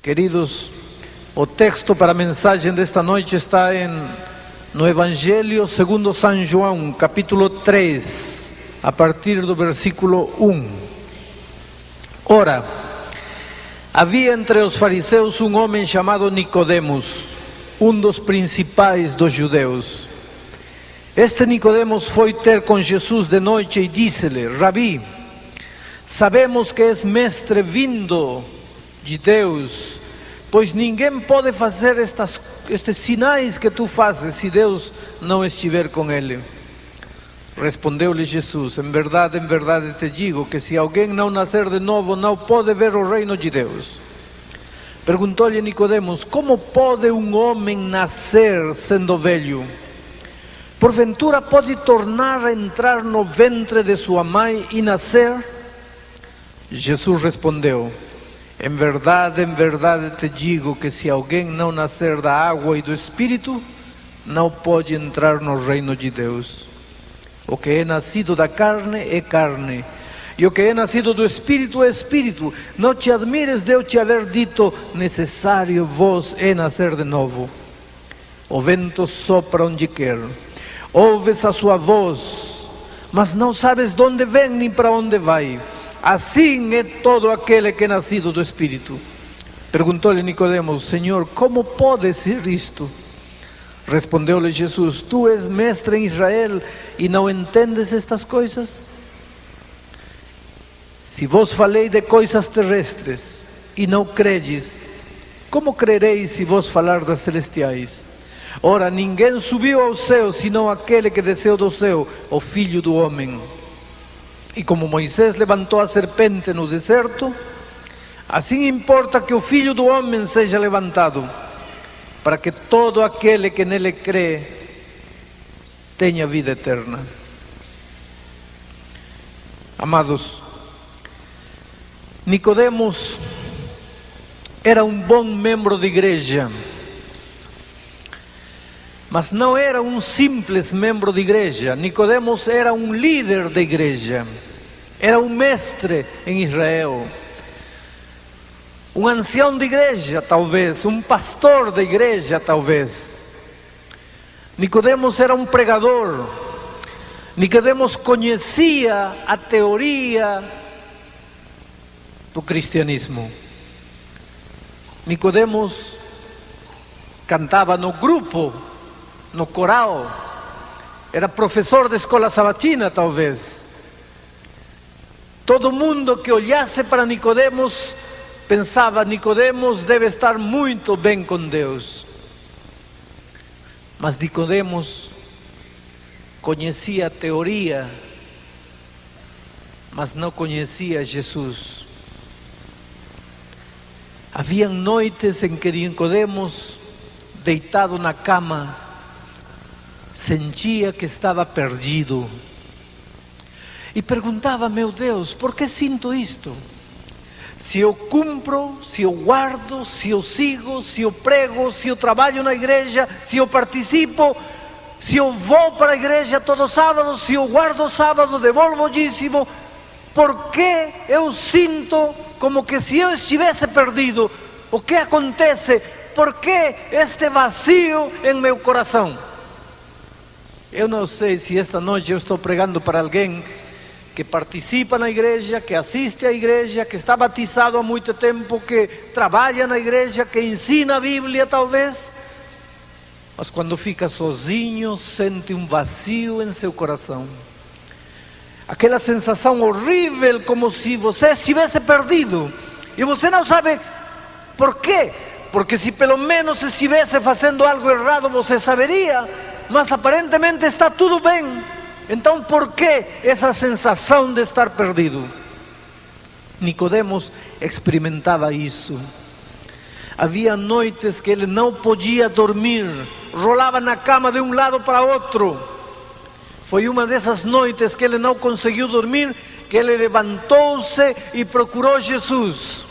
Queridos, o texto para a mensagem desta noite está no Evangelho segundo São João, capítulo 3, a partir do versículo 1. Ora, havia entre os fariseus um homem chamado Nicodemos, um dos principais dos judeus. Este Nicodemos foi ter com Jesus de noite e disse-lhe: Rabi, sabemos que és mestre vindo de Deus, pois ninguém pode fazer estes sinais que tu fazes se Deus não estiver com ele. Respondeu-lhe Jesus: em verdade te digo que se alguém não nascer de novo, não pode ver o reino de Deus. Perguntou-lhe Nicodemos: como pode um homem nascer sendo velho? Porventura pode tornar a entrar no ventre de sua mãe e nascer? Jesus respondeu: em verdade te digo que se alguém não nascer da água e do Espírito, não pode entrar no reino de Deus. O que é nascido da carne é carne, e o que é nascido do Espírito é Espírito. Não te admires de eu te haver dito: necessário vos é nascer de novo. O vento sopra onde quer, ouves a sua voz, mas não sabes de onde vem nem para onde vai. Assim é todo aquele que é nascido do Espírito. Perguntou-lhe Nicodemos: Senhor, como pode ser isto? Respondeu-lhe Jesus: tu és mestre em Israel e não entendes estas coisas? Se vos falei de coisas terrestres e não credes, como crereis se vos falar das celestiais? Ora, ninguém subiu ao céu senão aquele que desceu do céu, o Filho do Homem. E como Moisés levantou a serpente no deserto, assim importa que o Filho do Homem seja levantado, para que todo aquele que nele crê tenha vida eterna. Amados, Nicodemos era um bom membro de igreja, mas não era um simples membro de igreja. Nicodemos era um líder da igreja, era um mestre em Israel, um ancião de igreja talvez, um pastor da igreja talvez. Nicodemos era um pregador. Nicodemos conhecia a teoria do cristianismo. Nicodemos cantava no grupo, no coral, era professor de escola sabatina talvez. Todo mundo que olhasse para Nicodemos pensava: Nicodemos deve estar muito bem com Deus. Mas Nicodemos conhecia a teoria, mas não conhecia Jesus. Havia noites em que Nicodemos, deitado na cama, sentia que estava perdido e perguntava: meu Deus, por que sinto isto? Se eu cumpro, se eu guardo, se eu sigo, se eu prego, se eu trabalho na igreja, se eu participo, se eu vou para a igreja todo sábado, se eu guardo o sábado, devolvo o dízimo, por que eu sinto como que se eu estivesse perdido? O que acontece? Por que este vazio em meu coração? Eu não sei se esta noite eu estou pregando para alguém que participa na igreja, que assiste à igreja, que está batizado há muito tempo, que trabalha na igreja, que ensina a Bíblia talvez, mas quando fica sozinho sente um vazio em seu coração, aquela sensação horrível, como se você estivesse perdido e você não sabe por quê. Porque se pelo menos estivesse fazendo algo errado você saberia, mas aparentemente está tudo bem. Então por que essa sensação de estar perdido? Nicodemos experimentava isso. Havia noites que ele não podia dormir, rolava na cama de um lado para outro. Foi uma dessas noites que ele não conseguiu dormir, que ele levantou-se e procurou Jesus.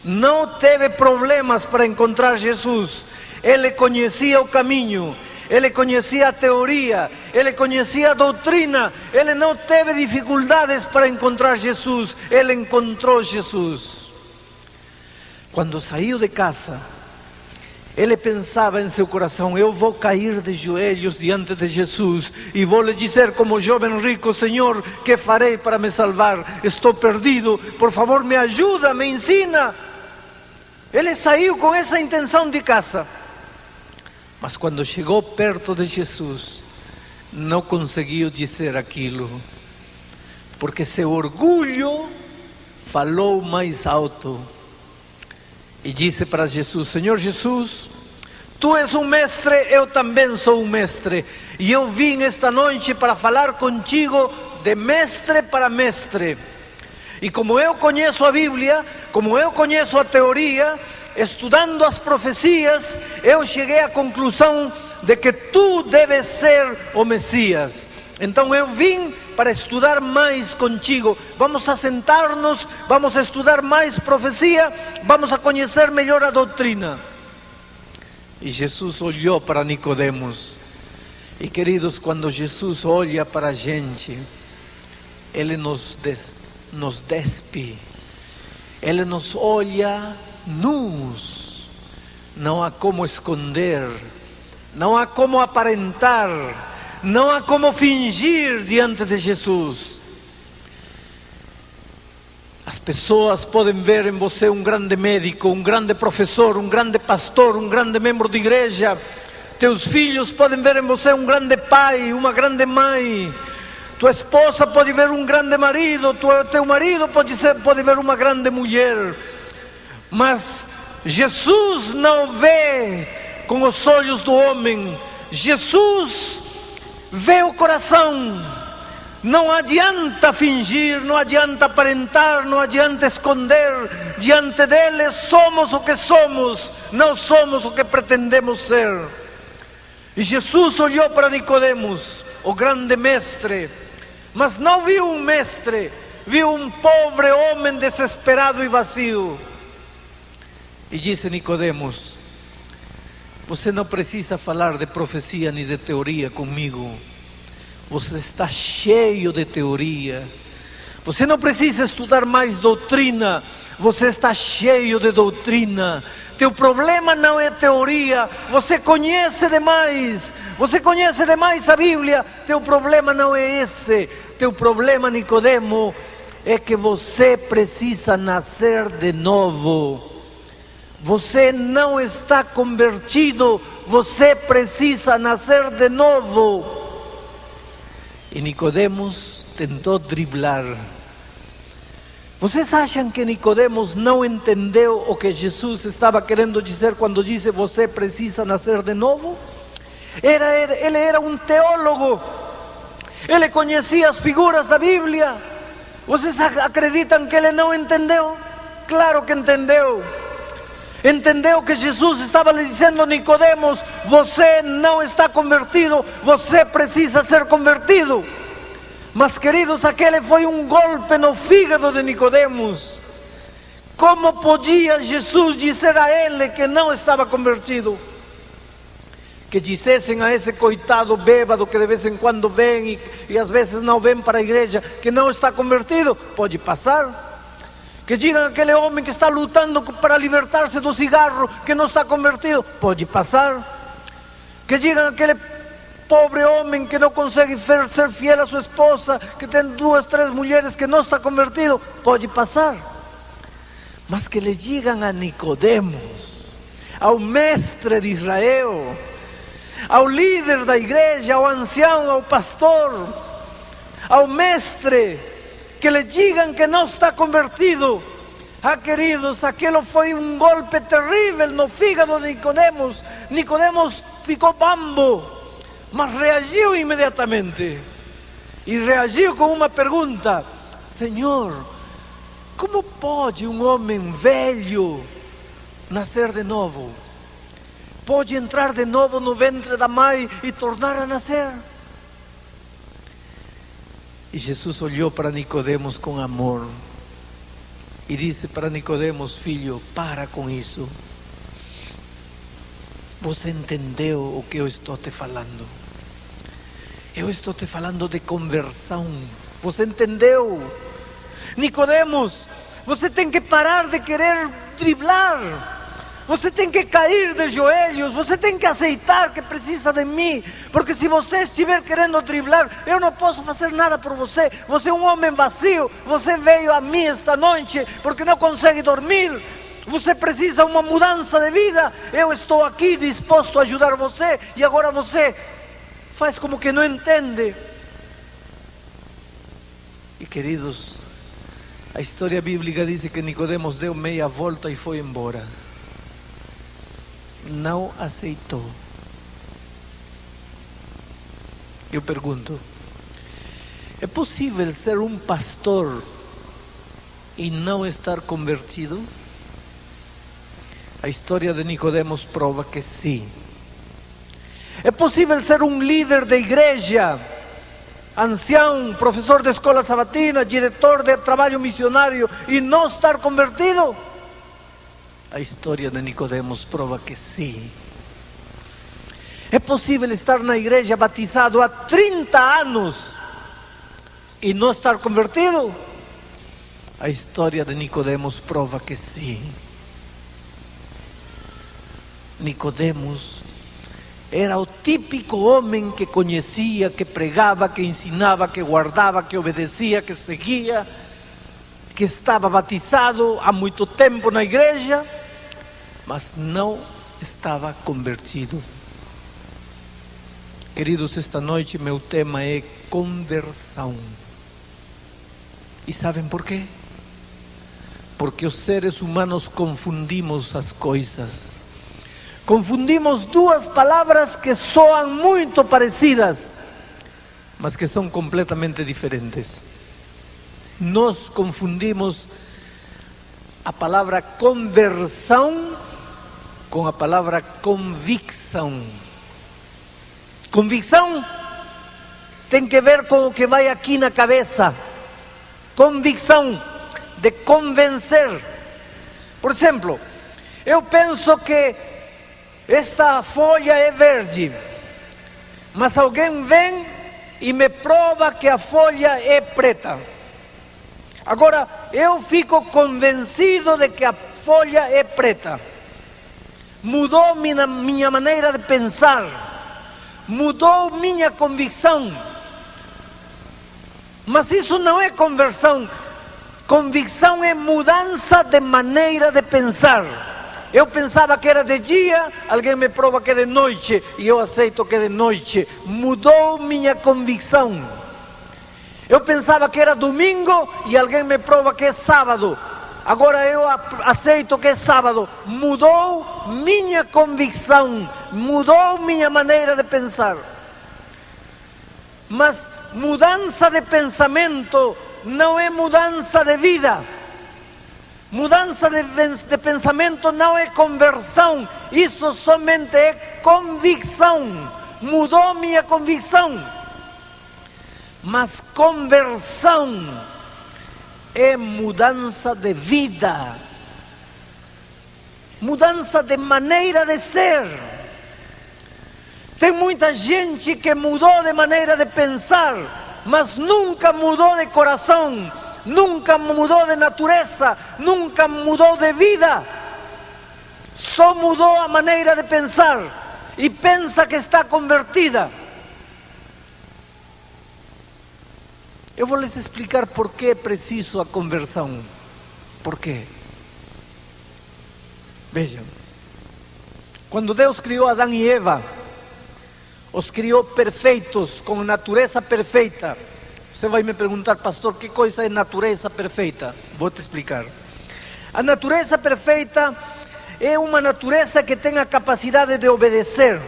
Não teve problemas para encontrar Jesus. Ele conhecia o caminho, ele conhecia a teoria, ele conhecia a doutrina, ele não teve dificuldades para encontrar Jesus, ele encontrou Jesus. Quando saiu de casa, ele pensava em seu coração: eu vou cair de joelhos diante de Jesus e vou lhe dizer como jovem rico: Senhor, que farei para me salvar? Estou perdido, por favor me ajuda, me ensina. Ele saiu com essa intenção de casa, mas quando chegou perto de Jesus, não conseguiu dizer aquilo, porque seu orgulho falou mais alto. E disse para Jesus: Senhor Jesus, Tu és um mestre, eu também sou um mestre. E eu vim esta noite para falar contigo de mestre para mestre. E como eu conheço a Bíblia, como eu conheço a teoria, estudando as profecias, eu cheguei à conclusão de que Tu deves ser o Messias. Então eu vim para estudar mais contigo. Vamos a sentar-nos, vamos a estudar mais profecia, vamos a conhecer melhor a doutrina. E Jesus olhou para Nicodemos. E queridos, quando Jesus olha para a gente, Ele nos despe. Ele nos olha nus. Não há como esconder, não há como aparentar, não há como fingir diante de Jesus. As pessoas podem ver em você um grande médico, um grande professor, um grande pastor, um grande membro de igreja. Teus filhos podem ver em você um grande pai, uma grande mãe. Tua esposa pode ver um grande marido, teu marido pode ver uma grande mulher. Mas Jesus não vê com os olhos do homem. Jesus vê o coração. Não adianta fingir, não adianta aparentar, não adianta esconder. Diante dele somos o que somos, não somos o que pretendemos ser. E Jesus olhou para Nicodemos, o grande mestre, mas não viu um mestre, viu um pobre homem desesperado e vazio. E disse: Nicodemos, você não precisa falar de profecia nem de teoria comigo. Você está cheio de teoria. Você não precisa estudar mais doutrina. Você está cheio de doutrina. Teu problema não é teoria. Você conhece demais. Você conhece demais a Bíblia. Teu problema não é esse. Teu problema, Nicodemo, é que você precisa nascer de novo. Você não está convertido. Você precisa nascer de novo. E Nicodemos tentou driblar. Vocês acham que Nicodemos não entendeu o que Jesus estava querendo dizer quando disse: você precisa nascer de novo? Ele era um teólogo. Ele conhecia as figuras da Bíblia. Vocês acreditam que ele não entendeu? Claro que entendeu. Entendeu que Jesus estava lhe dizendo: Nicodemos, você não está convertido, você precisa ser convertido. Mas, queridos, aquele foi um golpe no fígado de Nicodemos. Como podia Jesus dizer a ele que não estava convertido? Que dissessem a esse coitado bêbado que de vez em quando vem e às vezes não vem para a igreja, que não está convertido? Pode passar. Que digam aquele homem que está lutando para libertar-se do cigarro, que não está convertido? Pode passar. Que digam aquele pobre homem que não consegue ser fiel à sua esposa, que tem 2, 3 mulheres, que não está convertido? Pode passar. Mas que lhe digam a Nicodemos, ao mestre de Israel, ao líder da igreja, ao ancião, ao pastor, ao mestre, que lhe digam que não está convertido. Ah, queridos, aquilo foi um golpe terrível no fígado de Nicodemos. Nicodemos ficou bambo, mas reagiu imediatamente. E reagiu com uma pergunta: Senhor, como pode um homem velho nascer de novo? Pode entrar de novo no ventre da mãe e tornar a nascer? E Jesus olhou para Nicodemos com amor e disse para Nicodemos: filho, para com isso. Você entendeu o que eu estou te falando? Eu estou te falando de conversão. Você entendeu? Nicodemos, Você tem que parar de querer driblar. Você tem que cair de joelhos. Você tem que aceitar que precisa de mim. Porque se você estiver querendo driblar, eu não posso fazer nada por você. Você é um homem vazio. Você veio a mim esta noite porque não consegue dormir. Você precisa de uma mudança de vida. Eu estou aqui disposto a ajudar você. E agora você faz como que não entende. E queridos, a história bíblica diz que Nicodemos deu meia volta e foi embora. Não aceitou. Eu pergunto, é possível ser um pastor e não estar convertido? A história de Nicodemos prova que sim. É possível ser um líder de igreja, ancião, professor de escola sabatina, diretor de trabalho missionário e não estar convertido? A história de Nicodemos prova que sim. É possível estar na igreja batizado há 30 anos e não estar convertido? A história de Nicodemos prova que sim. Nicodemos era o típico homem que conhecia, que pregava, que ensinava, que guardava, que obedecia, que seguia, que estava batizado há muito tempo na igreja, mas não estava convertido. Queridos, esta noite meu tema é conversão. E sabem por quê? Porque os seres humanos confundimos as coisas. Confundimos duas palavras que soam muito parecidas, mas que são completamente diferentes. Nós confundimos a palavra conversão com a palavra convicção. Convicção tem que ver com o que vai aqui na cabeça. Convicção de convencer. Por exemplo, eu penso que esta folha é verde, mas alguém vem e me prova que a folha é preta. Agora, eu fico convencido de que a folha é preta. Mudou minha maneira de pensar, mudou minha convicção. Mas isso não é conversão. Convicção é mudança de maneira de pensar. Eu pensava que era de dia, alguém me prova que é de noite, e eu aceito que é de noite. Mudou minha convicção. Eu pensava que era domingo, e alguém me prova que é sábado. Agora eu aceito que é sábado. Mudou minha convicção, mudou minha maneira de pensar. Mas mudança de pensamento não é mudança de vida. Mudança de pensamento não é conversão, isso somente é convicção. Mudou minha convicção. Mas conversão é mudança de vida, mudança de maneira de ser. Tem muita gente que mudou de maneira de pensar, mas nunca mudou de coração. Nunca mudou de natureza, nunca mudou de vida. Só mudou a maneira de pensar e pensa que está convertida. Eu vou lhes explicar por que é preciso a conversão. Por quê? Vejam, quando Deus criou Adão e Eva, os criou perfeitos, com natureza perfeita. Você vai me perguntar, pastor, que coisa é natureza perfeita? Vou te explicar. A natureza perfeita é uma natureza que tem a capacidade de obedecer.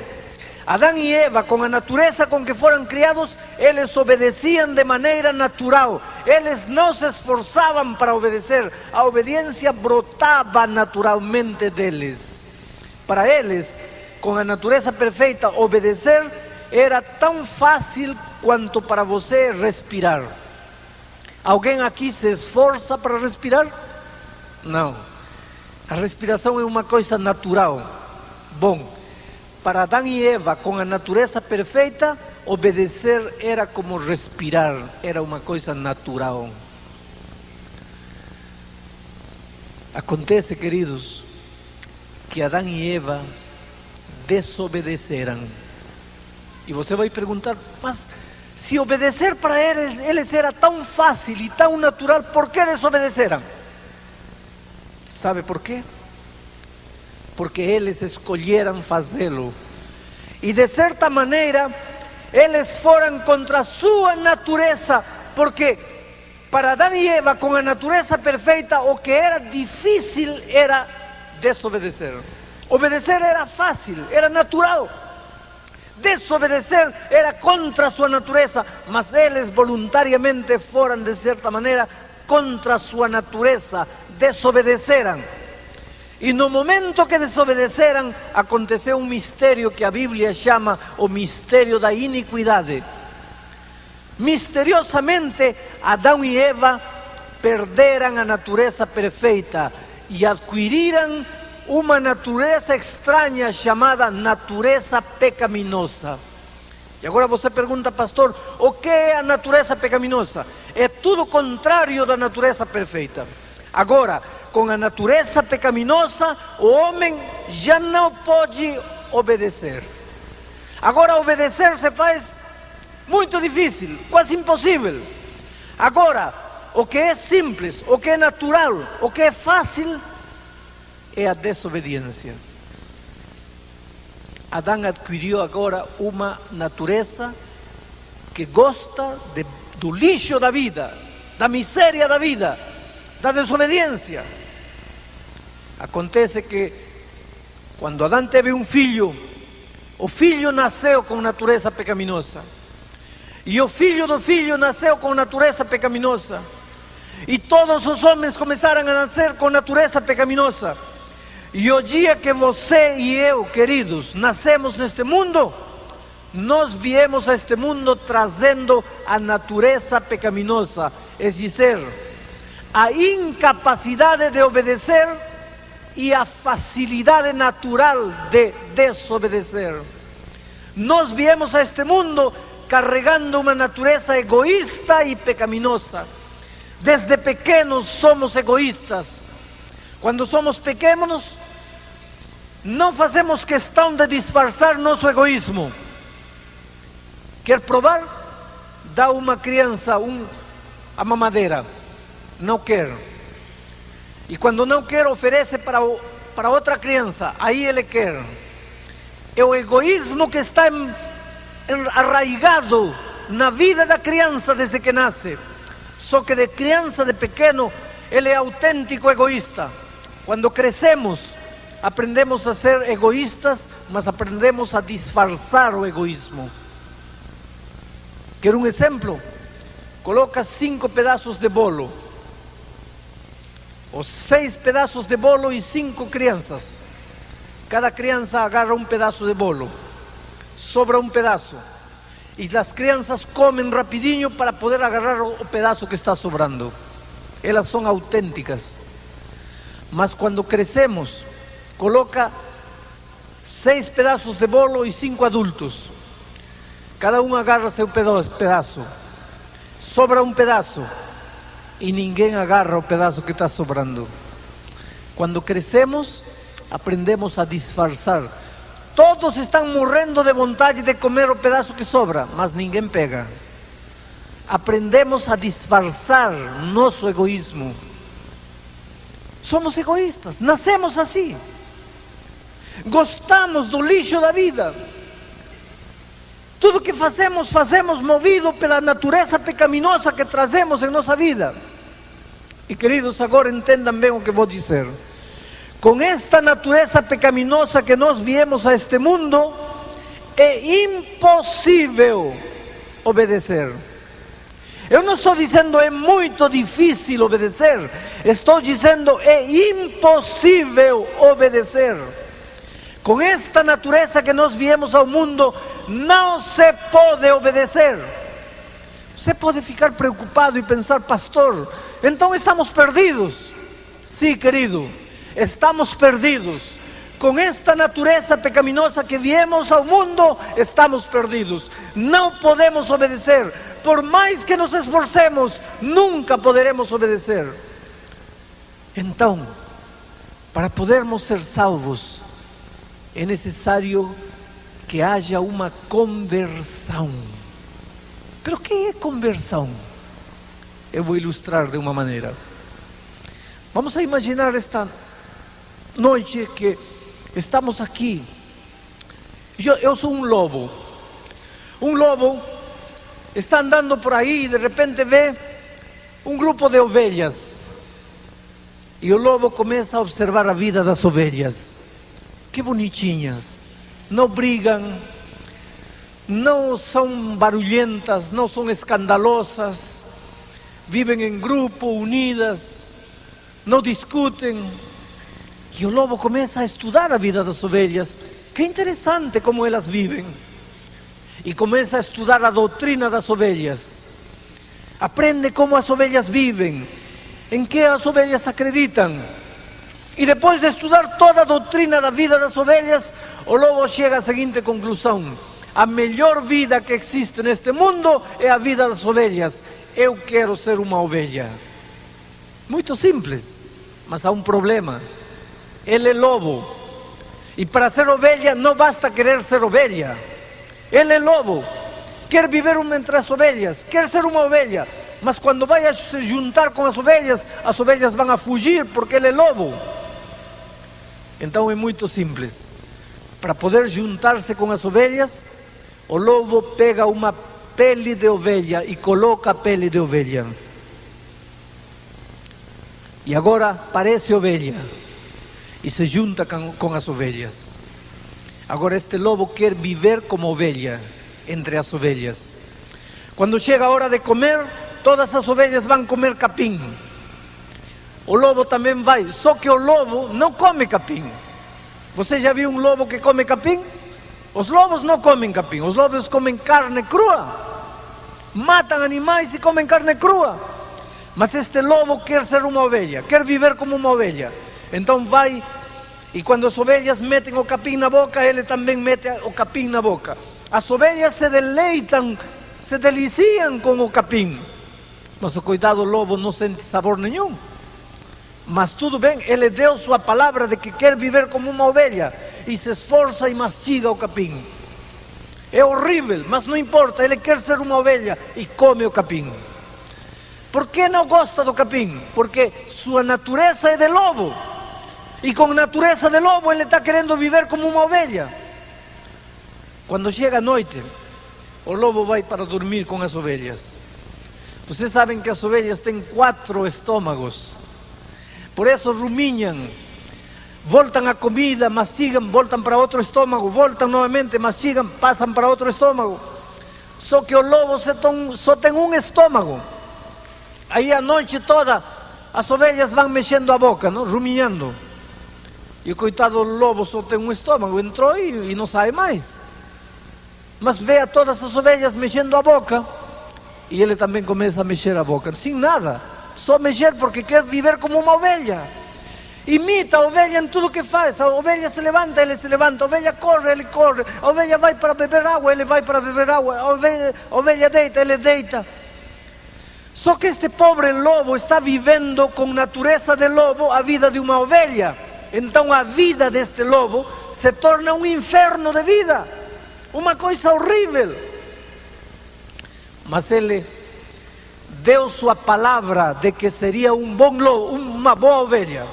Adão e Eva, com a natureza com que foram criados, eles obedeciam de maneira natural. Eles não se esforçavam para obedecer. A obediência brotava naturalmente deles. Para eles, com a natureza perfeita, obedecer era tão fácil quanto para você respirar. Alguém aqui se esforça para respirar? Não. A respiração é uma coisa natural. Bom, para Adão e Eva, com a natureza perfeita, obedecer era como respirar, era uma coisa natural. Acontece, queridos, que Adão e Eva desobedeceram. E você vai perguntar, mas se obedecer para eles era tão fácil e tão natural, por que desobedeceram? Sabe por quê? Porque eles escolheram fazê-lo. E de certa maneira, eles foram contra a sua natureza, porque para Adão e Eva, com a natureza perfeita, o que era difícil era desobedecer. Obedecer era fácil, era natural. Desobedecer era contra a sua natureza, mas eles voluntariamente foram, de certa maneira, contra a sua natureza, desobedeceram. E no momento que desobedeceram, aconteceu um mistério que a Bíblia chama o mistério da iniquidade. Misteriosamente, Adão e Eva perderam a natureza perfeita e adquiriram uma natureza estranha chamada natureza pecaminosa. E agora você pergunta, pastor, o que é a natureza pecaminosa? É tudo contrário da natureza perfeita. Agora, com a natureza pecaminosa, o homem já não pode obedecer. Agora, obedecer se faz muito difícil, quase impossível. Agora, o que é simples, o que é natural, o que é fácil, é a desobediência. Adão adquiriu agora uma natureza que gosta do lixo da vida, da miséria da vida, da desobediência. Acontece que quando Adão teve um filho, o filho nasceu com natureza pecaminosa. E o filho do filho nasceu com natureza pecaminosa. E todos os homens começaram a nascer com natureza pecaminosa. E o dia que você e eu, queridos, nascemos neste mundo, nós viemos a este mundo trazendo a natureza pecaminosa, é dizer, a incapacidade de obedecer e a facilidade natural de desobedecer. Nós viemos a este mundo carregando uma natureza egoísta e pecaminosa. Desde pequenos somos egoístas. Quando somos pequenos, não fazemos questão de disfarçar nosso egoísmo. Quer provar? Dá uma criança a mamadeira. Não quer. E quando não quer, oferece para outra criança. Aí ele quer. É o egoísmo que está arraigado na vida da criança desde que nasce. Só que de criança, de pequeno, ele é autêntico egoísta. Quando crescemos, aprendemos a ser egoístas, mas aprendemos a disfarçar o egoísmo. Quer um exemplo? Coloca 5 pedaços de bolo, ou 6 pedaços de bolo e 5 crianças. Cada criança agarra um pedaço de bolo, sobra um pedaço, e as crianças comem rapidinho para poder agarrar o pedaço que está sobrando. Elas são autênticas. Mas quando crescemos, coloca 6 pedaços de bolo e 5 adultos. Cada um agarra seu pedaço. Sobra um pedaço e ninguém agarra o pedaço que está sobrando. Quando crescemos, aprendemos a disfarçar. Todos estão morrendo de vontade de comer o pedaço que sobra, mas ninguém pega. Aprendemos a disfarçar nosso egoísmo. Somos egoístas, nascemos assim. Gostamos do lixo da vida. Tudo que fazemos movido pela natureza pecaminosa que trazemos em nossa vida. E queridos, agora entendam bem o que vou dizer. Com esta natureza pecaminosa que nós viemos a este mundo, é impossível obedecer. Eu não estou dizendo é muito difícil obedecer, estou dizendo é impossível obedecer. Com esta natureza que nós viemos ao mundo, não se pode obedecer. Você pode ficar preocupado e pensar, pastor, então estamos perdidos. Sim, querido, estamos perdidos. Com esta natureza pecaminosa que viemos ao mundo, estamos perdidos. Não podemos obedecer. Por mais que nos esforcemos, nunca poderemos obedecer. Então, Para podermos ser salvos, é necessário que haja uma conversão. Pero o que é conversão? Eu vou ilustrar de uma maneira. Vamos a imaginar esta noite que estamos aqui. Eu sou um lobo. Um lobo está andando por aí e de repente vê um grupo de ovelhas. E o lobo começa a observar a vida das ovelhas. Que bonitinhas. Não brigam, não são barulhentas, não são escandalosas. Vivem em grupo, unidas, não discutem. E o lobo começa a estudar a vida das ovelhas. Que interessante como elas vivem. E começa a estudar a doutrina das ovelhas. Aprende como as ovelhas vivem, em que as ovelhas acreditam. E depois de estudar toda a doutrina da vida das ovelhas, o lobo chega à seguinte conclusão: a melhor vida que existe neste mundo é a vida das ovelhas. Eu quero ser uma ovelha. Muito simples, mas há um problema. Ele é lobo. E para ser ovelha não basta querer ser ovelha. Ele é lobo. Quer viver entre as ovelhas, quer ser uma ovelha. Mas quando vai a se juntar com as ovelhas vão a fugir porque ele é lobo. Então é muito simples. Para poder juntar-se com as ovelhas, o lobo pega uma pele de ovelha e coloca a pele de ovelha. E agora parece ovelha e se junta com as ovelhas. Agora este lobo quer viver como ovelha entre as ovelhas. Quando chega a hora de comer, todas as ovelhas vão comer capim. O lobo também vai, só que o lobo não come capim. Você já viu um lobo que come capim? Os lobos não comem capim, os lobos comem carne crua. Matam animais e comem carne crua. Mas este lobo quer ser uma ovelha, quer viver como uma ovelha. Então vai, e quando as ovelhas metem o capim na boca, ele também mete o capim na boca. As ovelhas se deleitam, se deliciam com o capim. Mas o coitado lobo não sente sabor nenhum. Mas tudo bem, ele deu sua palavra de que quer viver como uma ovelha. E se esforça e mastiga o capim. É horrível, mas não importa, ele quer ser uma ovelha e come o capim. Por que não gosta do capim? Porque sua natureza é de lobo. E com natureza de lobo ele está querendo viver como uma ovelha. Quando chega a noite, o lobo vai para dormir com as ovelhas. Vocês sabem que as ovelhas têm 4 estômagos. Por isso ruminham. Voltam a comida, mastigam, voltam para outro estômago, voltam novamente, mastigam, passam para outro estômago. Só que o lobo só tem um estômago. Aí a noite toda as ovelhas vão mexendo a boca, não? Ruminhando. E o coitado do lobo só tem um estômago, entrou e não sai mais. Mas vê a todas as ovelhas mexendo a boca e ele também começa a mexer a boca, sem nada, só mexer porque quer viver como uma ovelha. Imita a ovelha em tudo que faz. A ovelha se levanta, ele se levanta. A ovelha corre, ele corre. A ovelha vai para beber água, ele vai para beber água. A ovelha deita, ele deita. Só que este pobre lobo está vivendo com natureza de lobo a vida de uma ovelha. Então a vida deste lobo se torna um inferno de vida. Uma coisa horrível. Mas ele deu sua palavra de que seria um bom lobo, uma boa ovelha.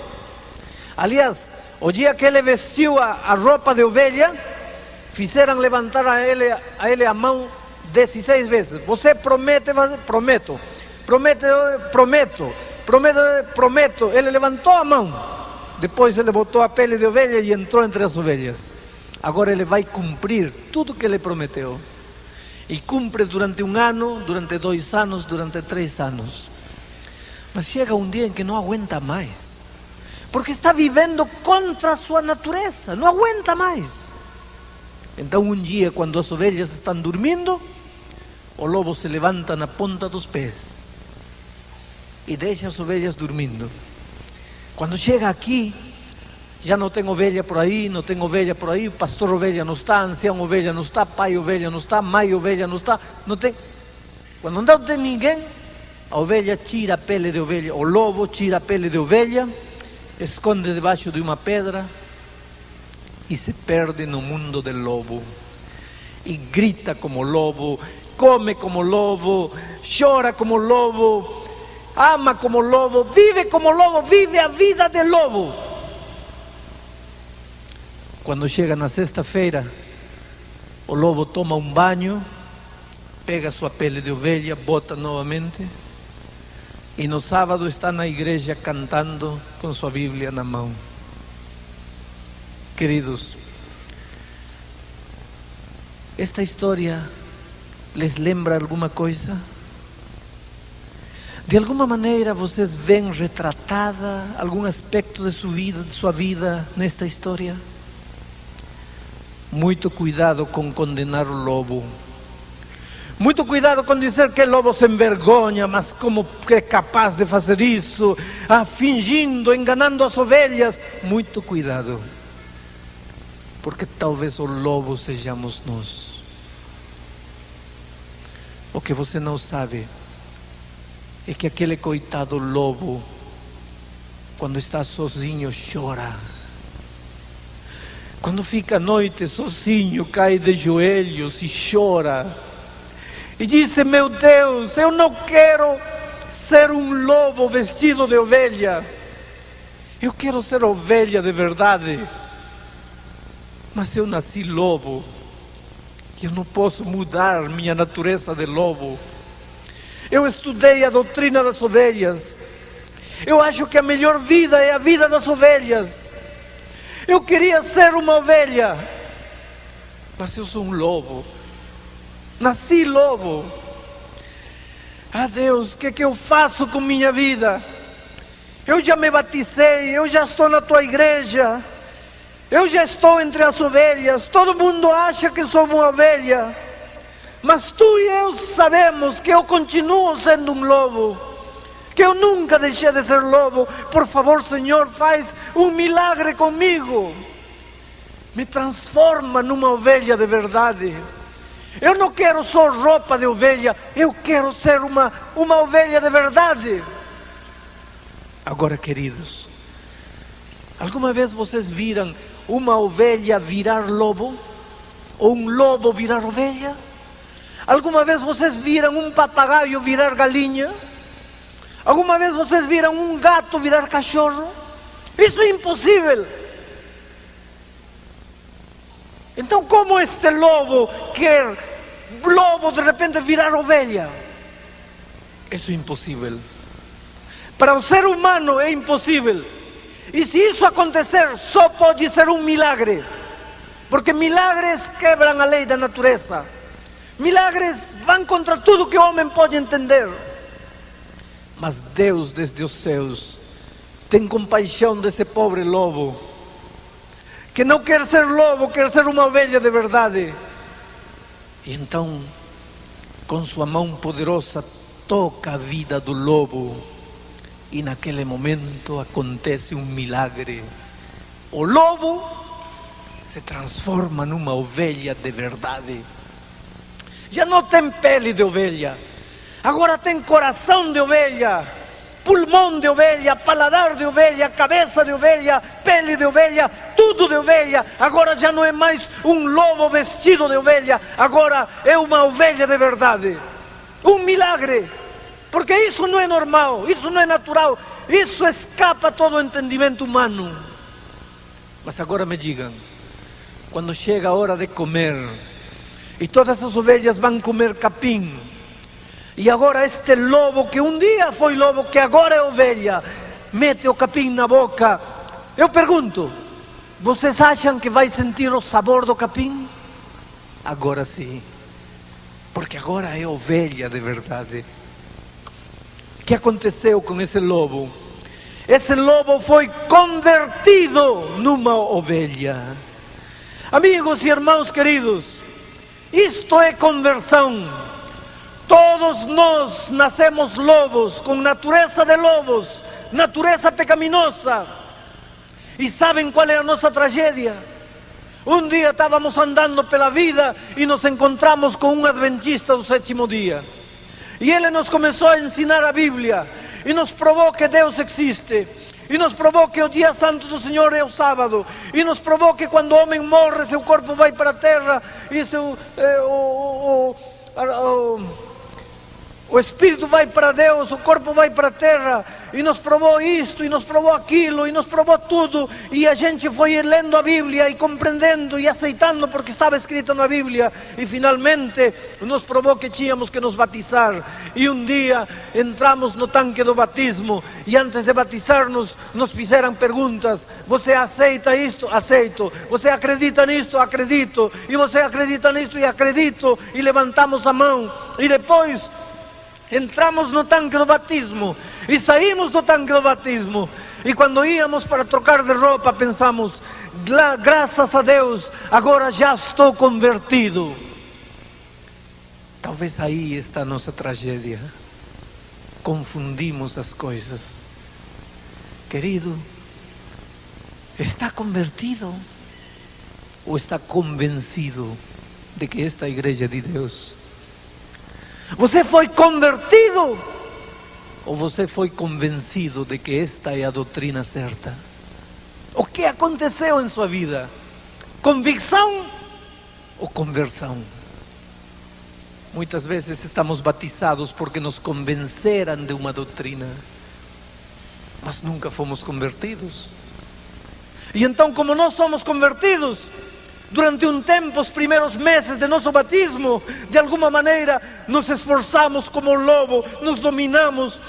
Aliás, o dia que ele vestiu a roupa de ovelha, fizeram levantar a ele a mão 16 vezes. Você promete? Prometo. Prometo. Prometo. Ele levantou a mão. Depois ele botou a pele de ovelha e entrou entre as ovelhas. Agora ele vai cumprir tudo que ele prometeu. E cumpre durante 1 ano, durante 2 anos, durante 3 anos. Mas chega um dia em que não aguenta mais. Porque está vivendo contra a sua natureza, não aguenta mais. Então um dia, quando as ovelhas estão dormindo, o lobo se levanta na ponta dos pés e deixa as ovelhas dormindo. Quando chega aqui, já não tem ovelha por aí, não tem ovelha por aí, pastor ovelha não está, ancião ovelha não está, pai ovelha não está, mãe ovelha não está, não tem. Quando não tem ninguém, a ovelha tira a pele de ovelha, o lobo tira a pele de ovelha esconde debaixo de uma pedra e se perde no mundo del lobo. E grita como lobo, come como lobo, chora como lobo, ama como lobo, vive a vida de lobo. Quando chega na sexta-feira, o lobo toma um banho, pega sua pele de ovelha, bota novamente, e no sábado está na igreja cantando com sua Bíblia na mão. Queridos, esta história les lembra alguma coisa? De alguma maneira vocês veem retratada algum aspecto de sua vida nesta história? Muito cuidado com condenar o lobo. Muito cuidado com dizer que o lobo se envergonha, mas como que é capaz de fazer isso? Fingindo, enganando as ovelhas. Muito cuidado. Porque talvez o lobo sejamos nós. O que você não sabe é que aquele coitado lobo, quando está sozinho, chora. Quando fica à noite sozinho, cai de joelhos e chora. E diz: meu Deus, eu não quero ser um lobo vestido de ovelha. Eu quero ser ovelha de verdade. Mas eu nasci lobo. Eu não posso mudar minha natureza de lobo. Eu estudei a doutrina das ovelhas. Eu acho que a melhor vida é a vida das ovelhas. Eu queria ser uma ovelha, mas eu sou um lobo. Nasci lobo. Deus, o que eu faço com minha vida? Eu já me batizei, eu já estou na tua igreja, eu já estou entre as ovelhas. Todo mundo acha que sou uma ovelha, mas tu e eu sabemos que eu continuo sendo um lobo, que eu nunca deixei de ser lobo. Por favor, Senhor, faz um milagre comigo. Me transforma numa ovelha de verdade. Eu não quero só roupa de ovelha, eu quero ser uma ovelha de verdade. Agora, queridos, alguma vez vocês viram uma ovelha virar lobo? Ou um lobo virar ovelha? Alguma vez vocês viram um papagaio virar galinha? Alguma vez vocês viram um gato virar cachorro? Isso é impossível. Então, como este lobo quer, de repente, virar ovelha? Isso é impossível. Para o ser humano é impossível. E se isso acontecer, só pode ser um milagre. Porque milagres quebram a lei da natureza. Milagres vão contra tudo que o homem pode entender. Mas Deus, desde os céus, tem compaixão desse pobre lobo, que não quer ser lobo, quer ser uma ovelha de verdade. E então, com sua mão poderosa, toca a vida do lobo. E naquele momento acontece um milagre. O lobo se transforma numa ovelha de verdade. Já não tem pele de ovelha, agora tem coração de ovelha, pulmão de ovelha, paladar de ovelha, cabeça de ovelha, pele de ovelha, tudo de ovelha. Agora já não é mais um lobo vestido de ovelha, agora é uma ovelha de verdade. Um milagre, porque isso não é normal, isso não é natural, isso escapa a todo o entendimento humano. Mas agora me digam, quando chega a hora de comer, e todas as ovelhas vão comer capim, e agora este lobo, que um dia foi lobo, que agora é ovelha, mete o capim na boca. Eu pergunto, vocês acham que vai sentir o sabor do capim? Agora sim, porque agora é ovelha de verdade. O que aconteceu com esse lobo? Esse lobo foi convertido numa ovelha. Amigos e irmãos queridos, isto é conversão. Todos nós nascemos lobos, com natureza de lobos, natureza pecaminosa. E sabem qual é a nossa tragédia? Um dia estávamos andando pela vida e nos encontramos com um adventista do sétimo dia. E ele nos começou a ensinar a Bíblia e nos provou que Deus existe. E nos provou que o dia santo do Senhor é o sábado. E nos provou que quando o homem morre, seu corpo vai para a terra e o espírito vai para Deus, o corpo vai para a terra. E nos provou isto, e nos provou aquilo, e nos provou tudo. E a gente foi lendo a Bíblia e compreendendo e aceitando porque estava escrito na Bíblia. E finalmente nos provou que tínhamos que nos batizar. E um dia entramos no tanque do batismo e antes de batizar-nos nos fizeram perguntas. Você aceita isto? Aceito. Você acredita nisto? Acredito. E você acredita nisto? E acredito. E levantamos a mão. E depois entramos no tanque do batismo e saímos do tanque do batismo. E quando íamos para trocar de roupa pensamos, graças a Deus, agora já estou convertido. Talvez aí está a nossa tragédia. Confundimos as coisas. Querido, ¿está convertido ou está convencido de que esta igreja é de Deus? Você foi convertido ou você foi convencido de que esta é a doutrina certa? O que aconteceu em sua vida? Convicção ou conversão? Muitas vezes estamos batizados porque nos convenceram de uma doutrina, mas nunca fomos convertidos. E então, como não somos convertidos, durante um tempo, os primeiros meses de nosso batismo, de alguma maneira nos esforçamos como um lobo, nos dominamos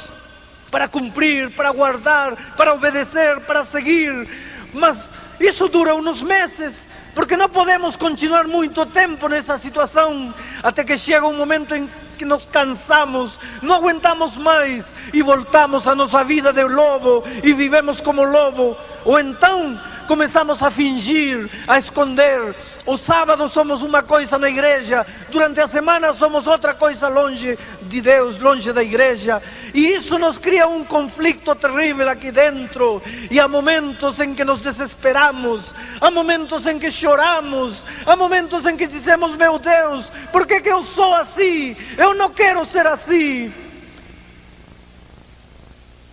para cumprir, para guardar, para obedecer, para seguir. Mas isso dura uns meses, porque não podemos continuar muito tempo nessa situação, até que chega um momento em que nos cansamos, não aguentamos mais e voltamos à nossa vida de lobo e vivemos como lobo. Ou então começamos a fingir, a esconder. O sábado somos uma coisa na igreja, durante a semana somos outra coisa longe de Deus, longe da igreja. E isso nos cria um conflito terrível aqui dentro. E há momentos em que nos desesperamos, há momentos em que choramos, há momentos em que dizemos, meu Deus, por que eu sou assim? Eu não quero ser assim.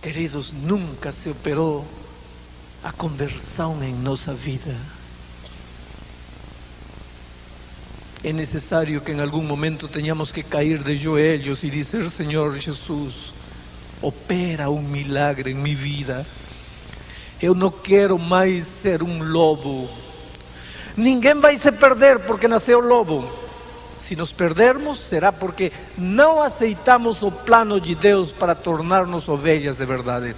Queridos, nunca se operou a conversão em nossa vida. É necessário que em algum momento tenhamos que cair de joelhos e dizer, Senhor Jesus, opera um milagre em minha vida. Eu não quero mais ser um lobo. Ninguém vai se perder porque nasceu lobo. Se nos perdermos, será porque não aceitamos o plano de Deus para tornar-nos ovelhas de verdade.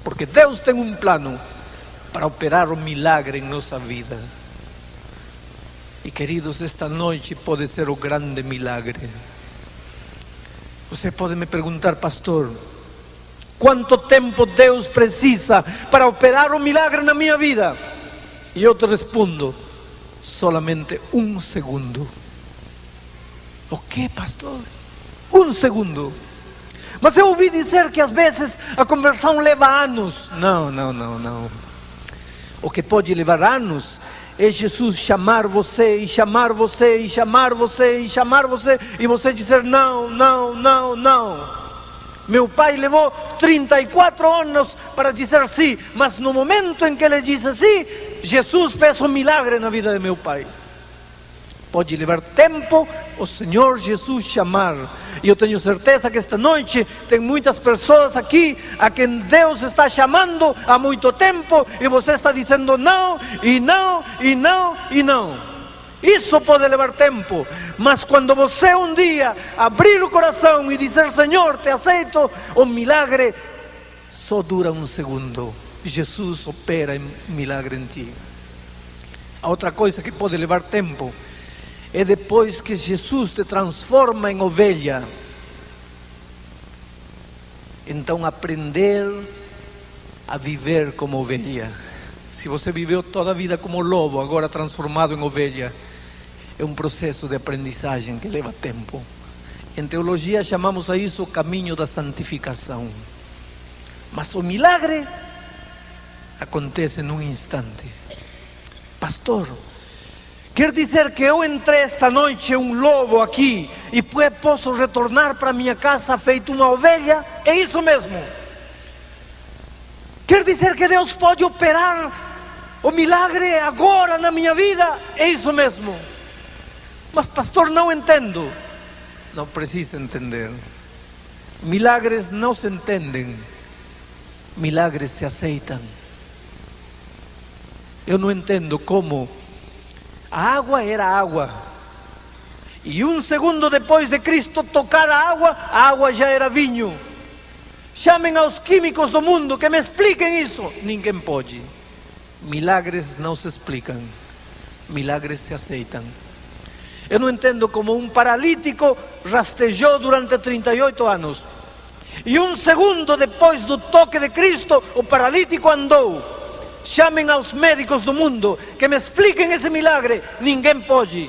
Porque Deus tem um plano para operar um milagre em nossa vida. E queridos, esta noite pode ser o grande milagre. Você pode me perguntar, pastor, quanto tempo Deus precisa para operar um milagre na minha vida? E eu te respondo, solamente um segundo. O que, pastor? Um segundo. Mas eu ouvi dizer que às vezes a conversão leva anos. Não. O que pode levar anos é Jesus chamar você, e chamar você, e chamar você, e chamar você, e você dizer não. Meu pai levou 34 anos para dizer sim, mas no momento em que ele disse sim, Jesus fez um milagre na vida de meu pai. Pode levar tempo o Senhor Jesus chamar. E eu tenho certeza que esta noite tem muitas pessoas aqui a quem Deus está chamando há muito tempo e você está dizendo não, e não, e não, e não. Isso pode levar tempo, mas quando você um dia abrir o coração e dizer, Senhor, te aceito, o milagre só dura um segundo. Jesus opera milagre em ti. A outra coisa que pode levar tempo é depois que Jesus te transforma em ovelha. Então aprender a viver como ovelha. Se você viveu toda a vida como lobo, agora transformado em ovelha, é um processo de aprendizagem que leva tempo. Em teologia chamamos a isso o caminho da santificação. Mas o milagre acontece num instante. Pastor, quer dizer que eu entrei esta noite um lobo aqui e posso retornar para minha casa feito uma ovelha? É isso mesmo. Quer dizer que Deus pode operar o milagre agora na minha vida? É isso mesmo. Mas pastor, não entendo. Não precisa entender. Milagres não se entendem. Milagres se aceitam. Eu não entendo como a água era água. E um segundo depois de Cristo tocar a água já era vinho. Chamem aos químicos do mundo que me expliquem isso. Ninguém pode. Milagres não se explicam. Milagres se aceitam. Eu não entendo como um paralítico rastejou durante 38 anos. E um segundo depois do toque de Cristo, o paralítico andou. Chamem aos médicos do mundo que me expliquem esse milagre. Ninguém pode.